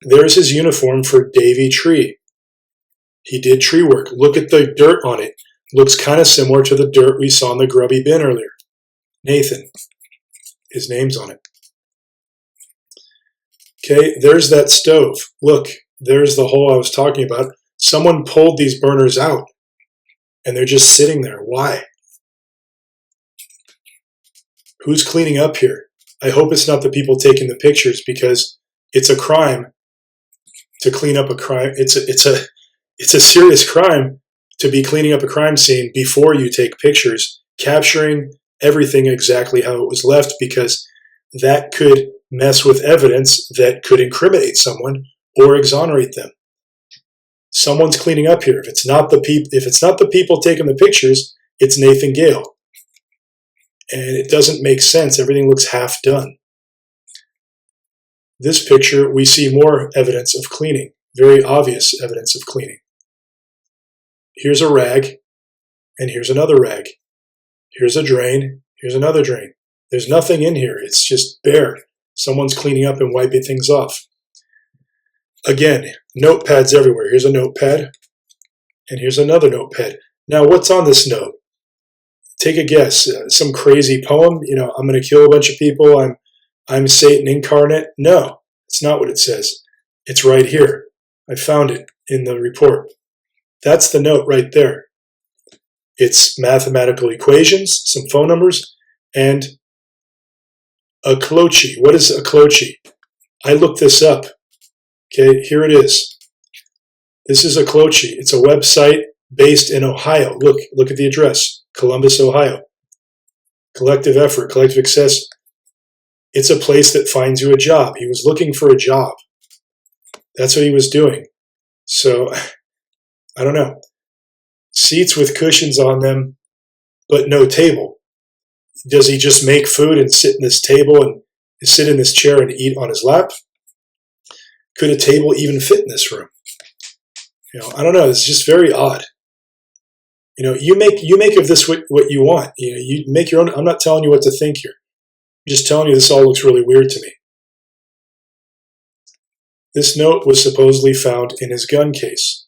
There's his uniform for Davy Tree. He did tree work. Look at the dirt on it. Looks kind of similar to the dirt we saw in the grubby bin earlier. Nathan. His name's on it. Okay, there's that stove. Look, there's the hole I was talking about. Someone pulled these burners out, and they're just sitting there. Why? Who's cleaning up here? I hope it's not the people taking the pictures, because it's a crime to clean up a crime. It's a serious crime to be cleaning up a crime scene before you take pictures, capturing everything exactly how it was left, because that could mess with evidence that could incriminate someone or exonerate them. Someone's cleaning up here. If it's not the people taking the pictures, it's Nathan Gale. And it doesn't make sense. Everything looks half done. This picture, we see more evidence of cleaning, very obvious evidence of cleaning. Here's a rag, and here's another rag. Here's a drain, here's another drain. There's nothing in here. It's just bare. Someone's cleaning up and wiping things off. Again, notepads everywhere. Here's a notepad, and here's another notepad. Now, what's on this note? Take a guess. Some crazy poem? I'm going to kill a bunch of people. I'm Satan incarnate. No, it's not what it says. It's right here. I found it in the report. That's the note right there. It's mathematical equations, some phone numbers, and a cloche. What is a cloche? I looked this up. Okay, here it is. This is a cloche. It's a website based in Ohio. Look at the address. Columbus, Ohio. Collective effort, collective success. It's a place that finds you a job. He was looking for a job. That's what he was doing. So, I don't know. Seats with cushions on them, but no table. Does he just make food and sit in this table and sit in this chair and eat on his lap? Could a table even fit in this room? I don't know. It's just very odd. You make of this what you want. You make your own. I'm not telling you what to think here. I'm just telling you this all looks really weird to me. This note was supposedly found in his gun case.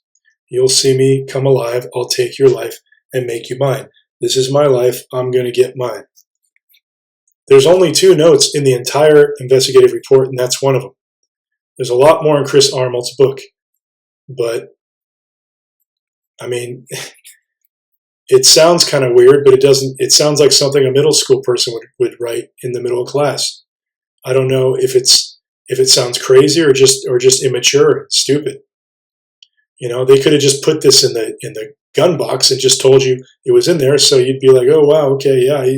You'll see me come alive. I'll take your life and make you mine. This is my life. I'm going to get mine. There's only 2 notes in the entire investigative report, and that's one of them. There's a lot more in Chris Arnold's book, but I mean, it sounds kind of weird, but it doesn't. It sounds like something a middle school person would write in the middle of class. I don't know if it sounds crazy or just immature and stupid. They could have just put this in the gun box and just told you it was in there, so you'd be like, oh wow, okay, yeah, he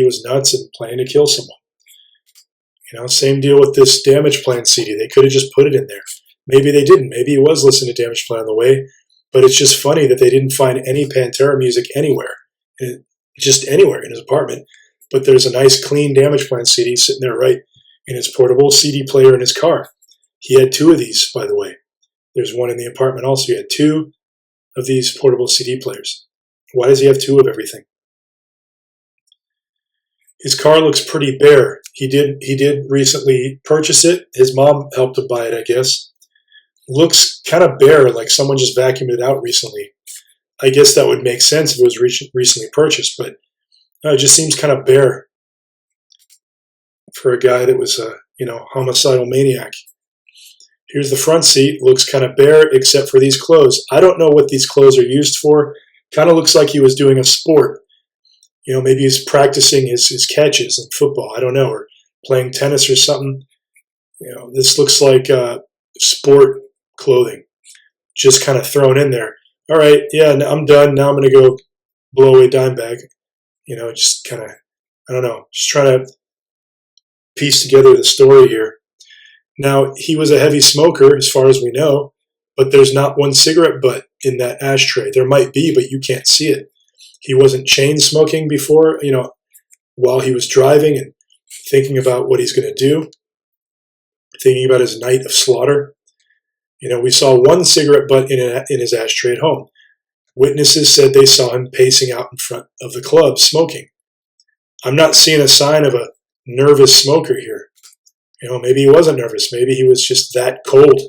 was nuts and planning to kill someone. Same deal with this Damage Plan CD. They could have just put it in there. Maybe they didn't. Maybe he was listening to Damage Plan on the way. But it's just funny that they didn't find any Pantera music anywhere, just anywhere in his apartment. But there's a nice, clean Damage Plan CD sitting there right in his portable CD player in his car. He had 2 of these, by the way. There's one in the apartment also. He had 2 of these portable CD players. Why does he have 2 of everything? His car looks pretty bare. He did recently purchase it. His mom helped to buy it, I guess. Looks kind of bare, like someone just vacuumed it out recently. I guess that would make sense if it was recently purchased, but it just seems kind of bare for a guy that was a homicidal maniac. Here's the front seat. Looks kind of bare except for these clothes. I don't know what these clothes are used for. Kind of looks like he was doing a sport. Maybe he's practicing his catches in football. I don't know, or playing tennis or something. This looks like sport clothing, just kind of thrown in there. All right, yeah, I'm done. Now I'm going to go blow away Dimebag. Just kind of, I don't know, just trying to piece together the story here. Now, he was a heavy smoker, as far as we know, but there's not one cigarette butt in that ashtray. There might be, but you can't see it. He wasn't chain smoking before, while he was driving and thinking about what he's going to do, thinking about his night of slaughter. We saw one cigarette butt in his ashtray at home. Witnesses said they saw him pacing out in front of the club smoking. I'm not seeing a sign of a nervous smoker here. Maybe he wasn't nervous. Maybe he was just that cold.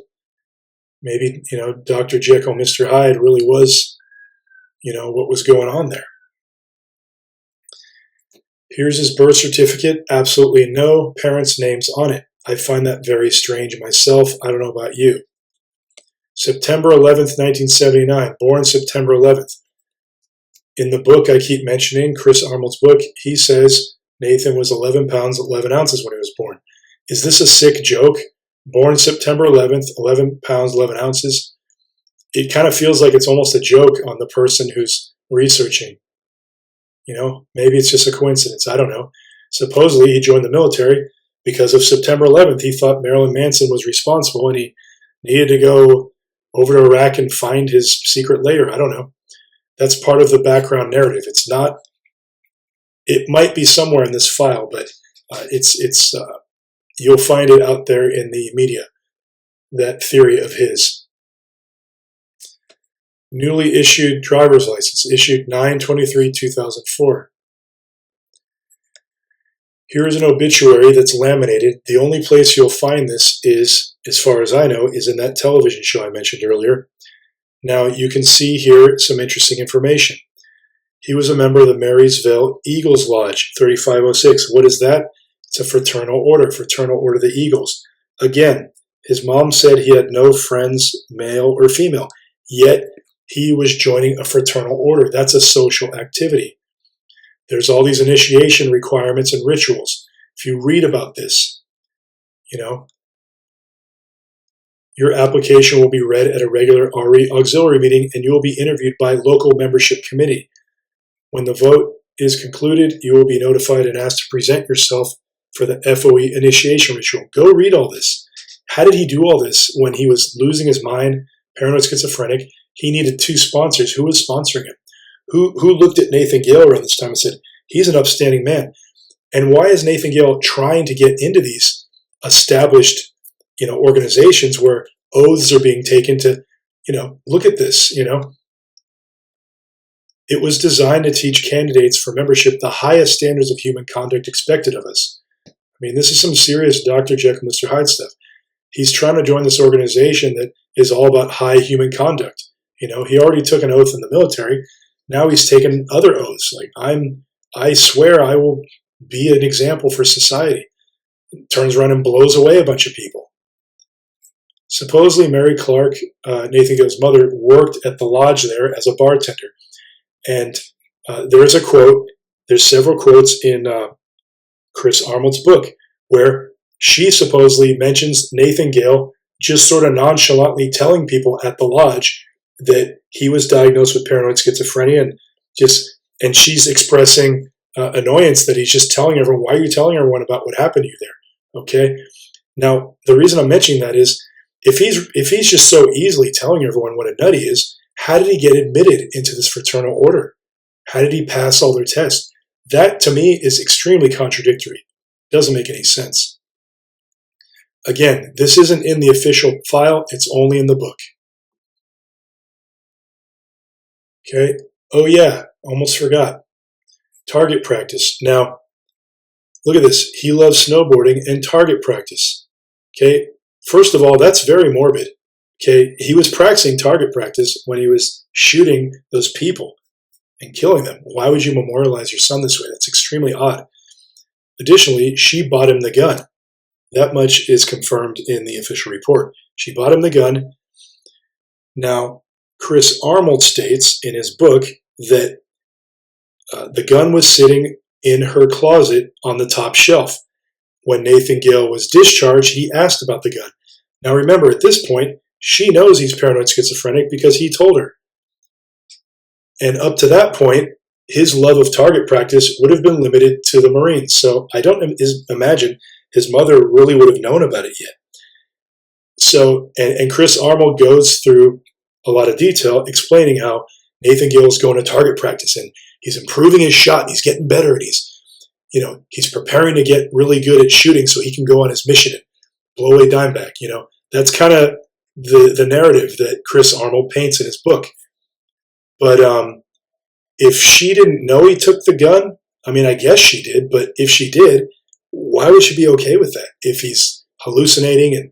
Maybe, Dr. Jekyll, Mr. Hyde really was, what was going on there. Here's his birth certificate. Absolutely no parents' names on it. I find that very strange myself. I don't know about you. September 11th, 1979. Born September 11th. In the book I keep mentioning, Chris Arnold's book, he says Nathan was 11 pounds, 11 ounces when he was born. Is this a sick joke? Born September 11th, 11 pounds, 11 ounces. It kind of feels like it's almost a joke on the person who's researching. Maybe it's just a coincidence. I don't know. Supposedly he joined the military because of September 11th. He thought Marilyn Manson was responsible and he needed to go over to Iraq and find his secret lair. I don't know. That's part of the background narrative. It's not. It might be somewhere in this file, but you'll find it out there in the media, that theory of his. Newly issued driver's license, issued 9/23/2004. Here's an obituary that's laminated. The only place you'll find this is, as far as I know, is in that television show I mentioned earlier. Now, you can see here some interesting information. He was a member of the Marysville Eagles Lodge, 3506. What is that? It's a fraternal order of the Eagles. Again, his mom said he had no friends, male or female, yet he was joining a fraternal order. That's a social activity. There's all these initiation requirements and rituals. If you read about this, your application will be read at a regular RE auxiliary meeting and you will be interviewed by local membership committee. When the vote is concluded, you will be notified and asked to present yourself for the FOE initiation ritual. Go read all this. How did he do all this when he was losing his mind, paranoid schizophrenic? He needed 2 sponsors. Who was sponsoring him? Who looked at Nathan Gale around this time and said, he's an upstanding man? And why is Nathan Gale trying to get into these established, organizations where oaths are being taken to, look at this, It was designed to teach candidates for membership the highest standards of human conduct expected of us. I mean, this is some serious Dr. Jekyll, Mr. Hyde stuff. He's trying to join this organization that is all about high human conduct. He already took an oath in the military. Now he's taken other oaths. Like, I swear I will be an example for society. Turns around and blows away a bunch of people. Supposedly Mary Clark, Nathan Gale's mother, worked at the lodge there as a bartender. And there's a quote, there's several quotes in Chris Arnold's book where she supposedly mentions Nathan Gale just sort of nonchalantly telling people at the lodge that he was diagnosed with paranoid schizophrenia and she's expressing annoyance that he's just telling everyone. Why are you telling everyone about what happened to you there? Okay. Now, the reason I'm mentioning that is if he's just so easily telling everyone what a nut he is, how did he get admitted into this fraternal order? How did he pass all their tests? That, to me, is extremely contradictory. Doesn't make any sense. Again, this isn't in the official file. It's only in the book. Okay. Oh yeah, almost forgot. Target practice. Now, look at this. He loves snowboarding and target practice. Okay. First of all, that's very morbid. Okay. He was practicing target practice when he was shooting those people and killing them. Why would you memorialize your son this way? That's extremely odd. Additionally, she bought him the gun. That much is confirmed in the official report. She bought him the gun. Now, Chris Arnold states in his book that the gun was sitting in her closet on the top shelf. When Nathan Gale was discharged, he asked about the gun. Now remember, at this point, she knows he's paranoid schizophrenic because he told her. And up to that point, his love of target practice would have been limited to the Marines. So I don't imagine his mother really would have known about it yet. So, and Chris Arnold goes through a lot of detail explaining how Nathan Gale is going to target practice and he's improving his shot and he's getting better and he's preparing to get really good at shooting so he can go on his mission and blow away Dimebag. That's kind of the narrative that Chris Arnold paints in his book. But if she didn't know he took the gun, I mean, I guess she did, but if she did, why would she be okay with that? If he's hallucinating and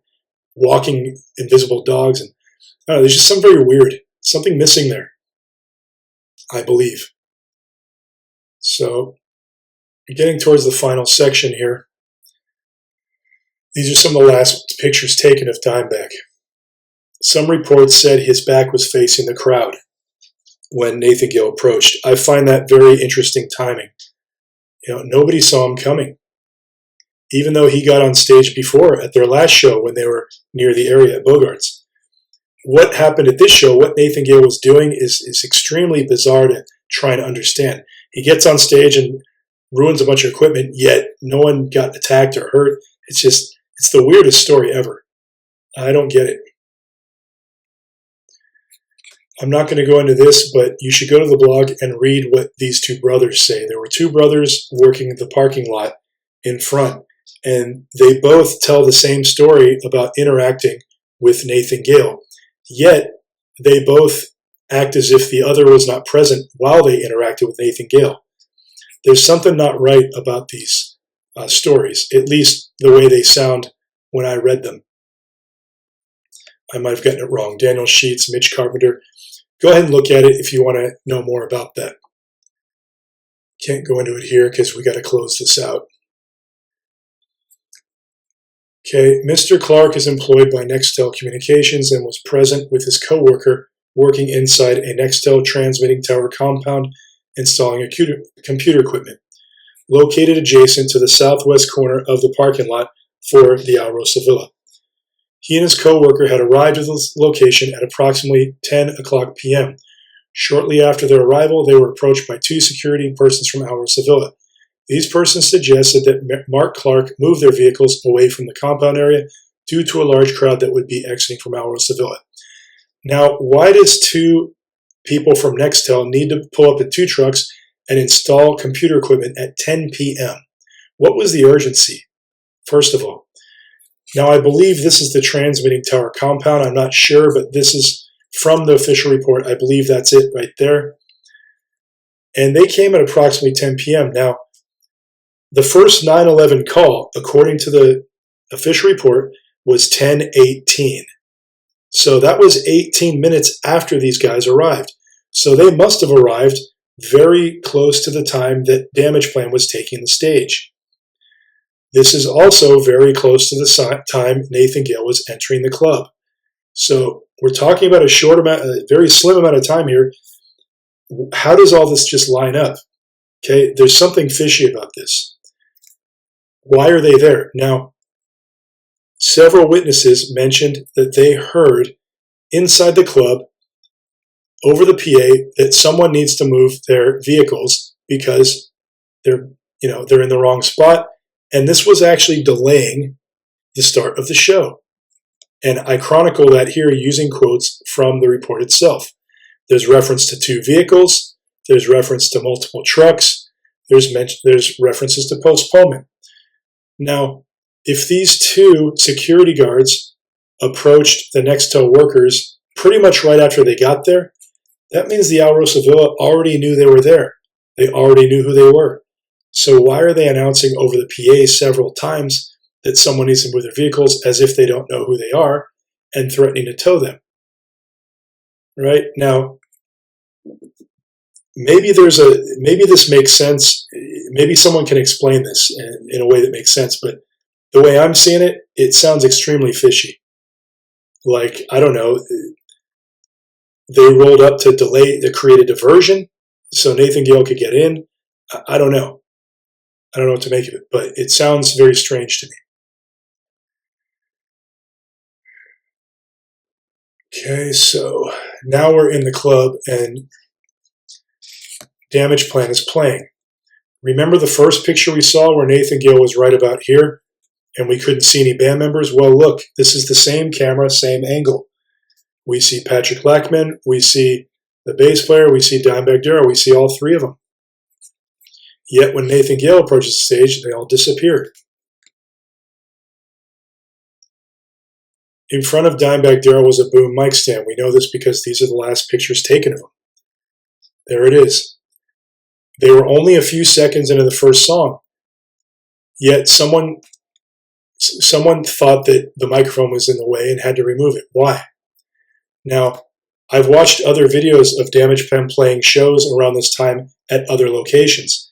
walking invisible dogs, and I don't know, there's just something very weird, something missing there, I believe. So, getting towards the final section here. These are some of the last pictures taken of Dimebag. Some reports said his back was facing the crowd when Nathan Gale approached. I find that very interesting timing. Nobody saw him coming. Even though he got on stage before at their last show when they were near the area at Bogart's. What happened at this show, what Nathan Gale was doing is extremely bizarre to try and understand. He gets on stage and ruins a bunch of equipment, yet no one got attacked or hurt. It's the weirdest story ever. I don't get it. I'm not going to go into this, but you should go to the blog and read what these two brothers say. There were two brothers working the parking lot in front, and they both tell the same story about interacting with Nathan Gale. Yet, they both act as if the other was not present while they interacted with Nathan Gale. There's something not right about these stories, at least the way they sound when I read them. I might have gotten it wrong. Daniel Sheets, Mitch Carpenter. Go ahead and look at it if you want to know more about that. Can't go into it here because we got to close this out. Okay, Mr. Clark is employed by Nextel Communications and was present with his co-worker working inside a Nextel transmitting tower compound installing computer equipment located adjacent to the southwest corner of the parking lot for the Alrosa Villa. He and his co-worker had arrived at the location at approximately 10 o'clock p.m. Shortly after their arrival, they were approached by two security persons from Alrosa Villa. These persons suggested that Mark Clark move their vehicles away from the compound area due to a large crowd that would be exiting from Alrosa Villa. Now, why does two people from Nextel need to pull up in two trucks and install computer equipment at 10 p.m.? What was the urgency, first of all? Now, I believe this is the transmitting tower compound. I'm not sure, but this is from the official report. I believe that's it right there. And they came at approximately 10 p.m. Now, the first 911 call, according to the official report, was 10:18. So that was 18 minutes after these guys arrived. So they must have arrived very close to the time that Damage Plan was taking the stage. This is also very close to the time Nathan Gale was entering the club. So we're talking about a very slim amount of time here. How does all this just line up? Okay, there's something fishy about this. Why are they there? Now, several witnesses mentioned that they heard inside the club over the PA that someone needs to move their vehicles because they're in the wrong spot. And this was actually delaying the start of the show. And I chronicle that here using quotes from the report itself. There's reference to two vehicles. There's reference to multiple trucks. There's references to postponement. Now, if these two security guards approached the Nextel workers pretty much right after they got there, That means the Alrosa Villa already knew they were there. They already knew who they were. So why are they announcing over the PA several times that someone needs to move their vehicles as if they don't know who they are and threatening to tow them? Right? Now, maybe this makes sense. Maybe someone can explain this in a way that makes sense, but the way I'm seeing it, it sounds extremely fishy. Like, I don't know, they rolled up to create a diversion so Nathan Gale could get in. I don't know. I don't know what to make of it, but it sounds very strange to me. Okay, so now we're in the club and Damage Plan is playing. Remember the first picture we saw where Nathan Gale was right about here and we couldn't see any band members? Well, look, this is the same camera, same angle. We see Patrick Lackman, we see the bass player, we see Dimebag Darrell, we see all three of them. Yet when Nathan Gale approaches the stage, they all disappear. In front of Dimebag Darrell was a boom mic stand. We know this because these are the last pictures taken of him. There it is. They were only a few seconds into the first song, yet someone thought that the microphone was in the way and had to remove it. Why? Now, I've watched other videos of Damage Plan playing shows around this time at other locations,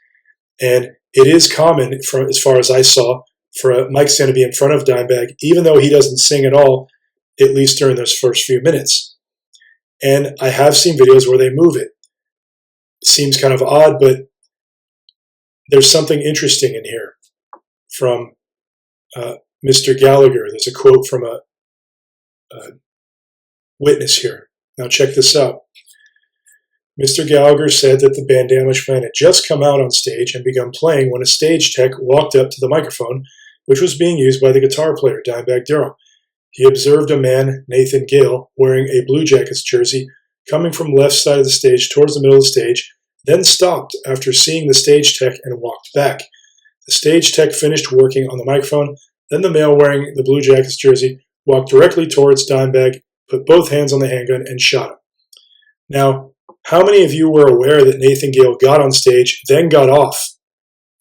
and it is common, as far as I saw, for a mic stand to be in front of Dimebag, even though he doesn't sing at all, at least during those first few minutes. And I have seen videos where they move it. It seems kind of odd, but there's something interesting in here from Mr. Gallagher. There's a quote from a witness here. Now check this out. Mr. Gallagher said that the band Damage Plan had just come out on stage and begun playing when a stage tech walked up to the microphone, which was being used by the guitar player, Dimebag Darrell. He observed a man, Nathan Gale, wearing a Blue Jackets jersey, coming from left side of the stage towards the middle of the stage, then stopped after seeing the stage tech and walked back. The stage tech finished working on the microphone, then the male wearing the Blue Jackets jersey walked directly towards Dimebag, put both hands on the handgun, and shot him. Now, how many of you were aware that Nathan Gale got on stage, then got off,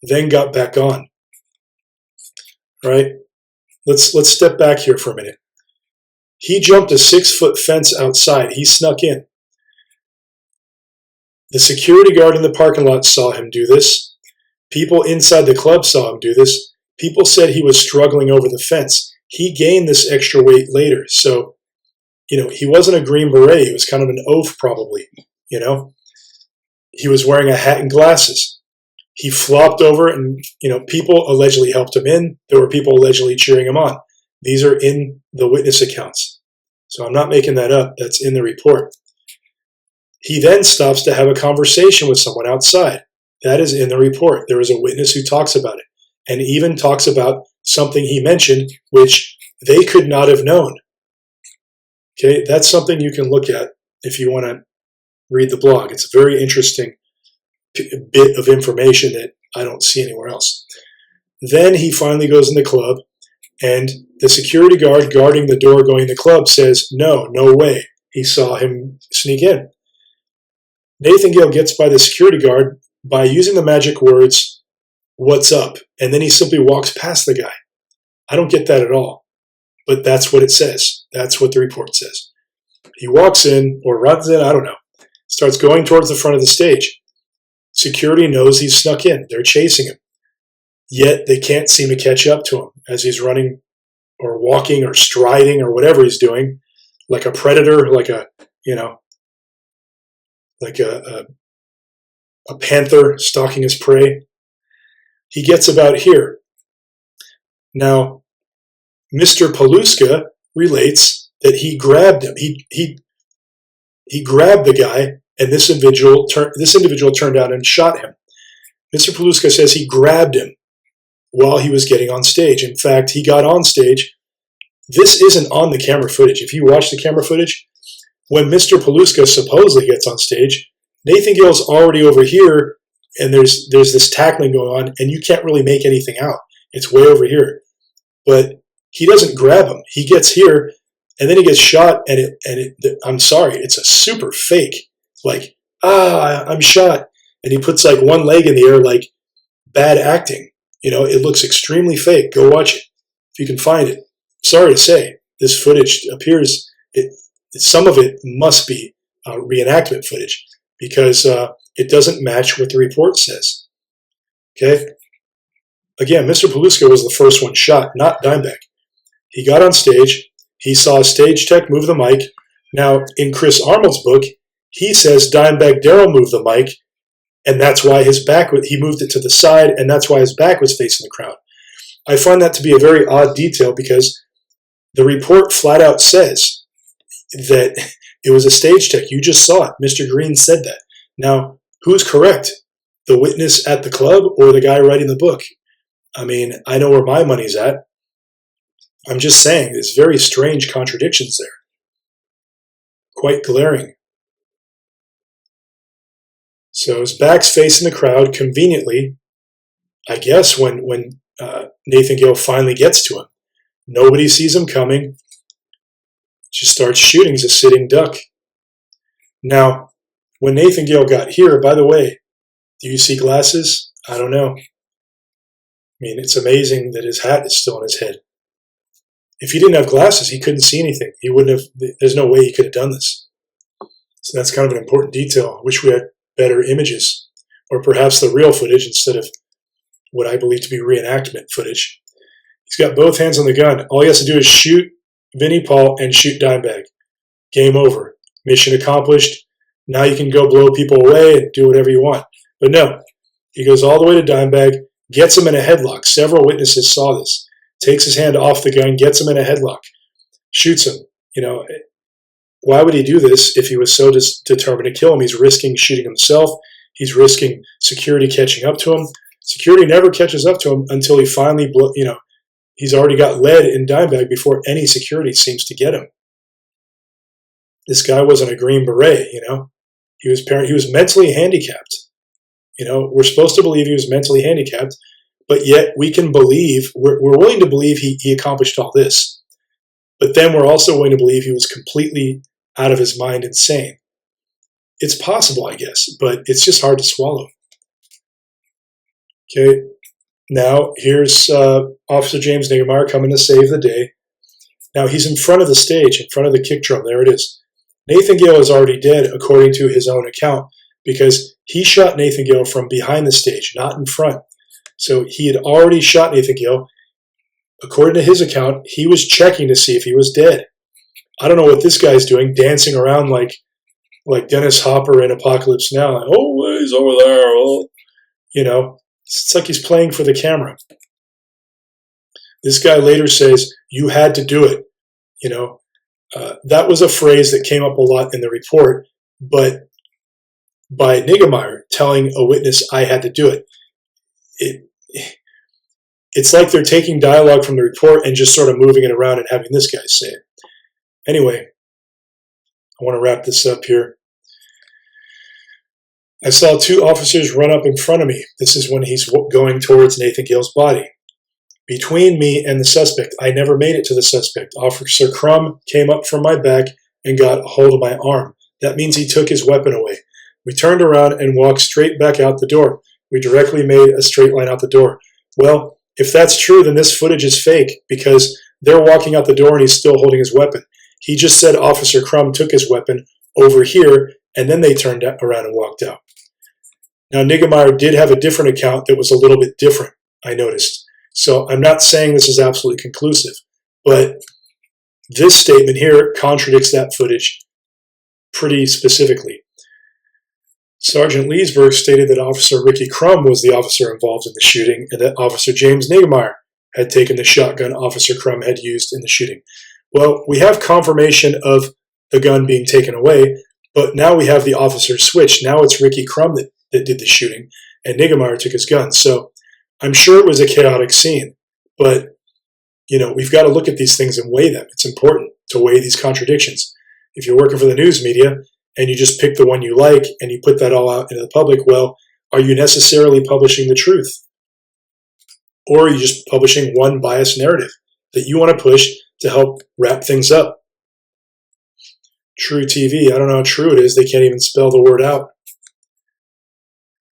then got back on? Right? Let's step back here for a minute. He jumped a 6-foot fence outside. He snuck in. The security guard in the parking lot saw him do this. People inside the club saw him do this. People said he was struggling over the fence. He gained this extra weight later. So, he wasn't a Green Beret. He was kind of an oaf probably, He was wearing a hat and glasses. He flopped over and, people allegedly helped him in. There were people allegedly cheering him on. These are in the witness accounts. So I'm not making that up. That's in the report. He then stops to have a conversation with someone outside. That is in the report. There is a witness who talks about it and even talks about something he mentioned, which they could not have known. Okay, that's something you can look at if you want to read the blog. It's a very interesting bit of information that I don't see anywhere else. Then he finally goes in the club, and the security guard guarding the door going in the club says, no way. He saw him sneak in. Nathan Gale gets by the security guard by using the magic words, "What's up?" And then he simply walks past the guy. I don't get that at all, but that's what it says. That's what the report says. He walks in or runs in, I don't know, starts going towards the front of the stage. Security knows he's snuck in. They're chasing him. Yet they can't seem to catch up to him as he's running or walking or striding or whatever he's doing, like a predator, like a panther stalking his prey. He gets about here. Now, Mr. Paluska relates that he grabbed him. He grabbed the guy, and this individual turned out and shot him. Mr. Paluska says he grabbed him while he was getting on stage. In fact, he got on stage. This isn't on the camera footage. If you watch the camera footage, when Mr. Paluska supposedly gets on stage, Nathan Gale's already over here, and there's this tackling going on, and you can't really make anything out. It's way over here. But he doesn't grab him. He gets here, and then he gets shot, and I'm sorry, it's a super fake like, I'm shot. And he puts like one leg in the air, like bad acting. It looks extremely fake. Go watch it if you can find it. Sorry to say, this footage appears, some of it must be reenactment footage because it doesn't match what the report says. Okay? Again, Mr. Paluska was the first one shot, not Dimebag. He got on stage. He saw a stage tech move the mic. Now, in Chris Arnold's book, he says Dimebag Darrell moved the mic, and that's why he moved it to the side, and that's why his back was facing the crowd. I find that to be a very odd detail because the report flat out says that it was a stage tech. You just saw it. Mr. Green said that. Now, who's correct? The witness at the club or the guy writing the book? I mean, I know where my money's at. I'm just saying, there's very strange contradictions there. Quite glaring. So his back's facing the crowd conveniently, I guess, when Nathan Gale finally gets to him. Nobody sees him coming. Just starts shooting. He's a sitting duck. Now, when Nathan Gale got here, by the way, do you see glasses? I don't know. I mean, it's amazing that his hat is still on his head. If he didn't have glasses, he couldn't see anything. He wouldn't have. There's no way he could have done this. So that's kind of an important detail. I wish we had better images, or perhaps the real footage instead of what I believe to be reenactment footage. He's got both hands on the gun. All he has to do is shoot Vinnie Paul and shoot Dimebag. Game over. Mission accomplished. Now you can go blow people away and do whatever you want. But no, he goes all the way to Dimebag, gets him in a headlock. Several witnesses saw this. Takes his hand off the gun, gets him in a headlock, shoots him. Why would he do this if he was so determined to kill him? He's risking shooting himself. He's risking security catching up to him. Security never catches up to him until he finally, he's already got lead in Dimebag before any security seems to get him. This guy wasn't a Green Beret, He was mentally handicapped. We're supposed to believe he was mentally handicapped, but yet we can believe, we're willing to believe he accomplished all this. But then we're also willing to believe he was completely out of his mind insane. It's possible, I guess, but it's just hard to swallow. Okay, now here's Officer James Niggemeyer coming to save the day. Now he's in front of the stage, in front of the kick drum. There it is. Nathan Gale is already dead, according to his own account, because he shot Nathan Gale from behind the stage, not in front. So he had already shot Nathan Gale. According to his account, he was checking to see if he was dead. I don't know what this guy's doing, dancing around like Dennis Hopper in Apocalypse Now. Like, oh, he's over there. Oh. It's like he's playing for the camera. This guy later says, you had to do it. That was a phrase that came up a lot in the report, but by Niggemeyer telling a witness, I had to do it, it's like they're taking dialogue from the report and just sort of moving it around and having this guy say it. Anyway, I want to wrap this up here. I saw two officers run up in front of me. This is when he's going towards Nathan Gale's body. Between me and the suspect, I never made it to the suspect. Officer Crum came up from my back and got a hold of my arm. That means he took his weapon away. We turned around and walked straight back out the door. We directly made a straight line out the door. Well, if that's true, then this footage is fake because they're walking out the door and he's still holding his weapon. He just said Officer Crum took his weapon over here, and then they turned around and walked out. Now, Niggemeyer did have a different account that was a little bit different, I noticed. So I'm not saying this is absolutely conclusive, but this statement here contradicts that footage pretty specifically. Sergeant Leesburg stated that Officer Ricky Crum was the officer involved in the shooting and that Officer James Niggemeyer had taken the shotgun Officer Crum had used in the shooting. Well, we have confirmation of the gun being taken away, but now we have the officer switch. Now it's Ricky Crum that did the shooting, and Niggemeyer took his gun. So I'm sure it was a chaotic scene, but we've got to look at these things and weigh them. It's important to weigh these contradictions. If you're working for the news media and you just pick the one you like and you put that all out into the public, well, are you necessarily publishing the truth? Or are you just publishing one biased narrative that you want to push to help wrap things up? True TV. I don't know how true it is. They can't even spell the word out.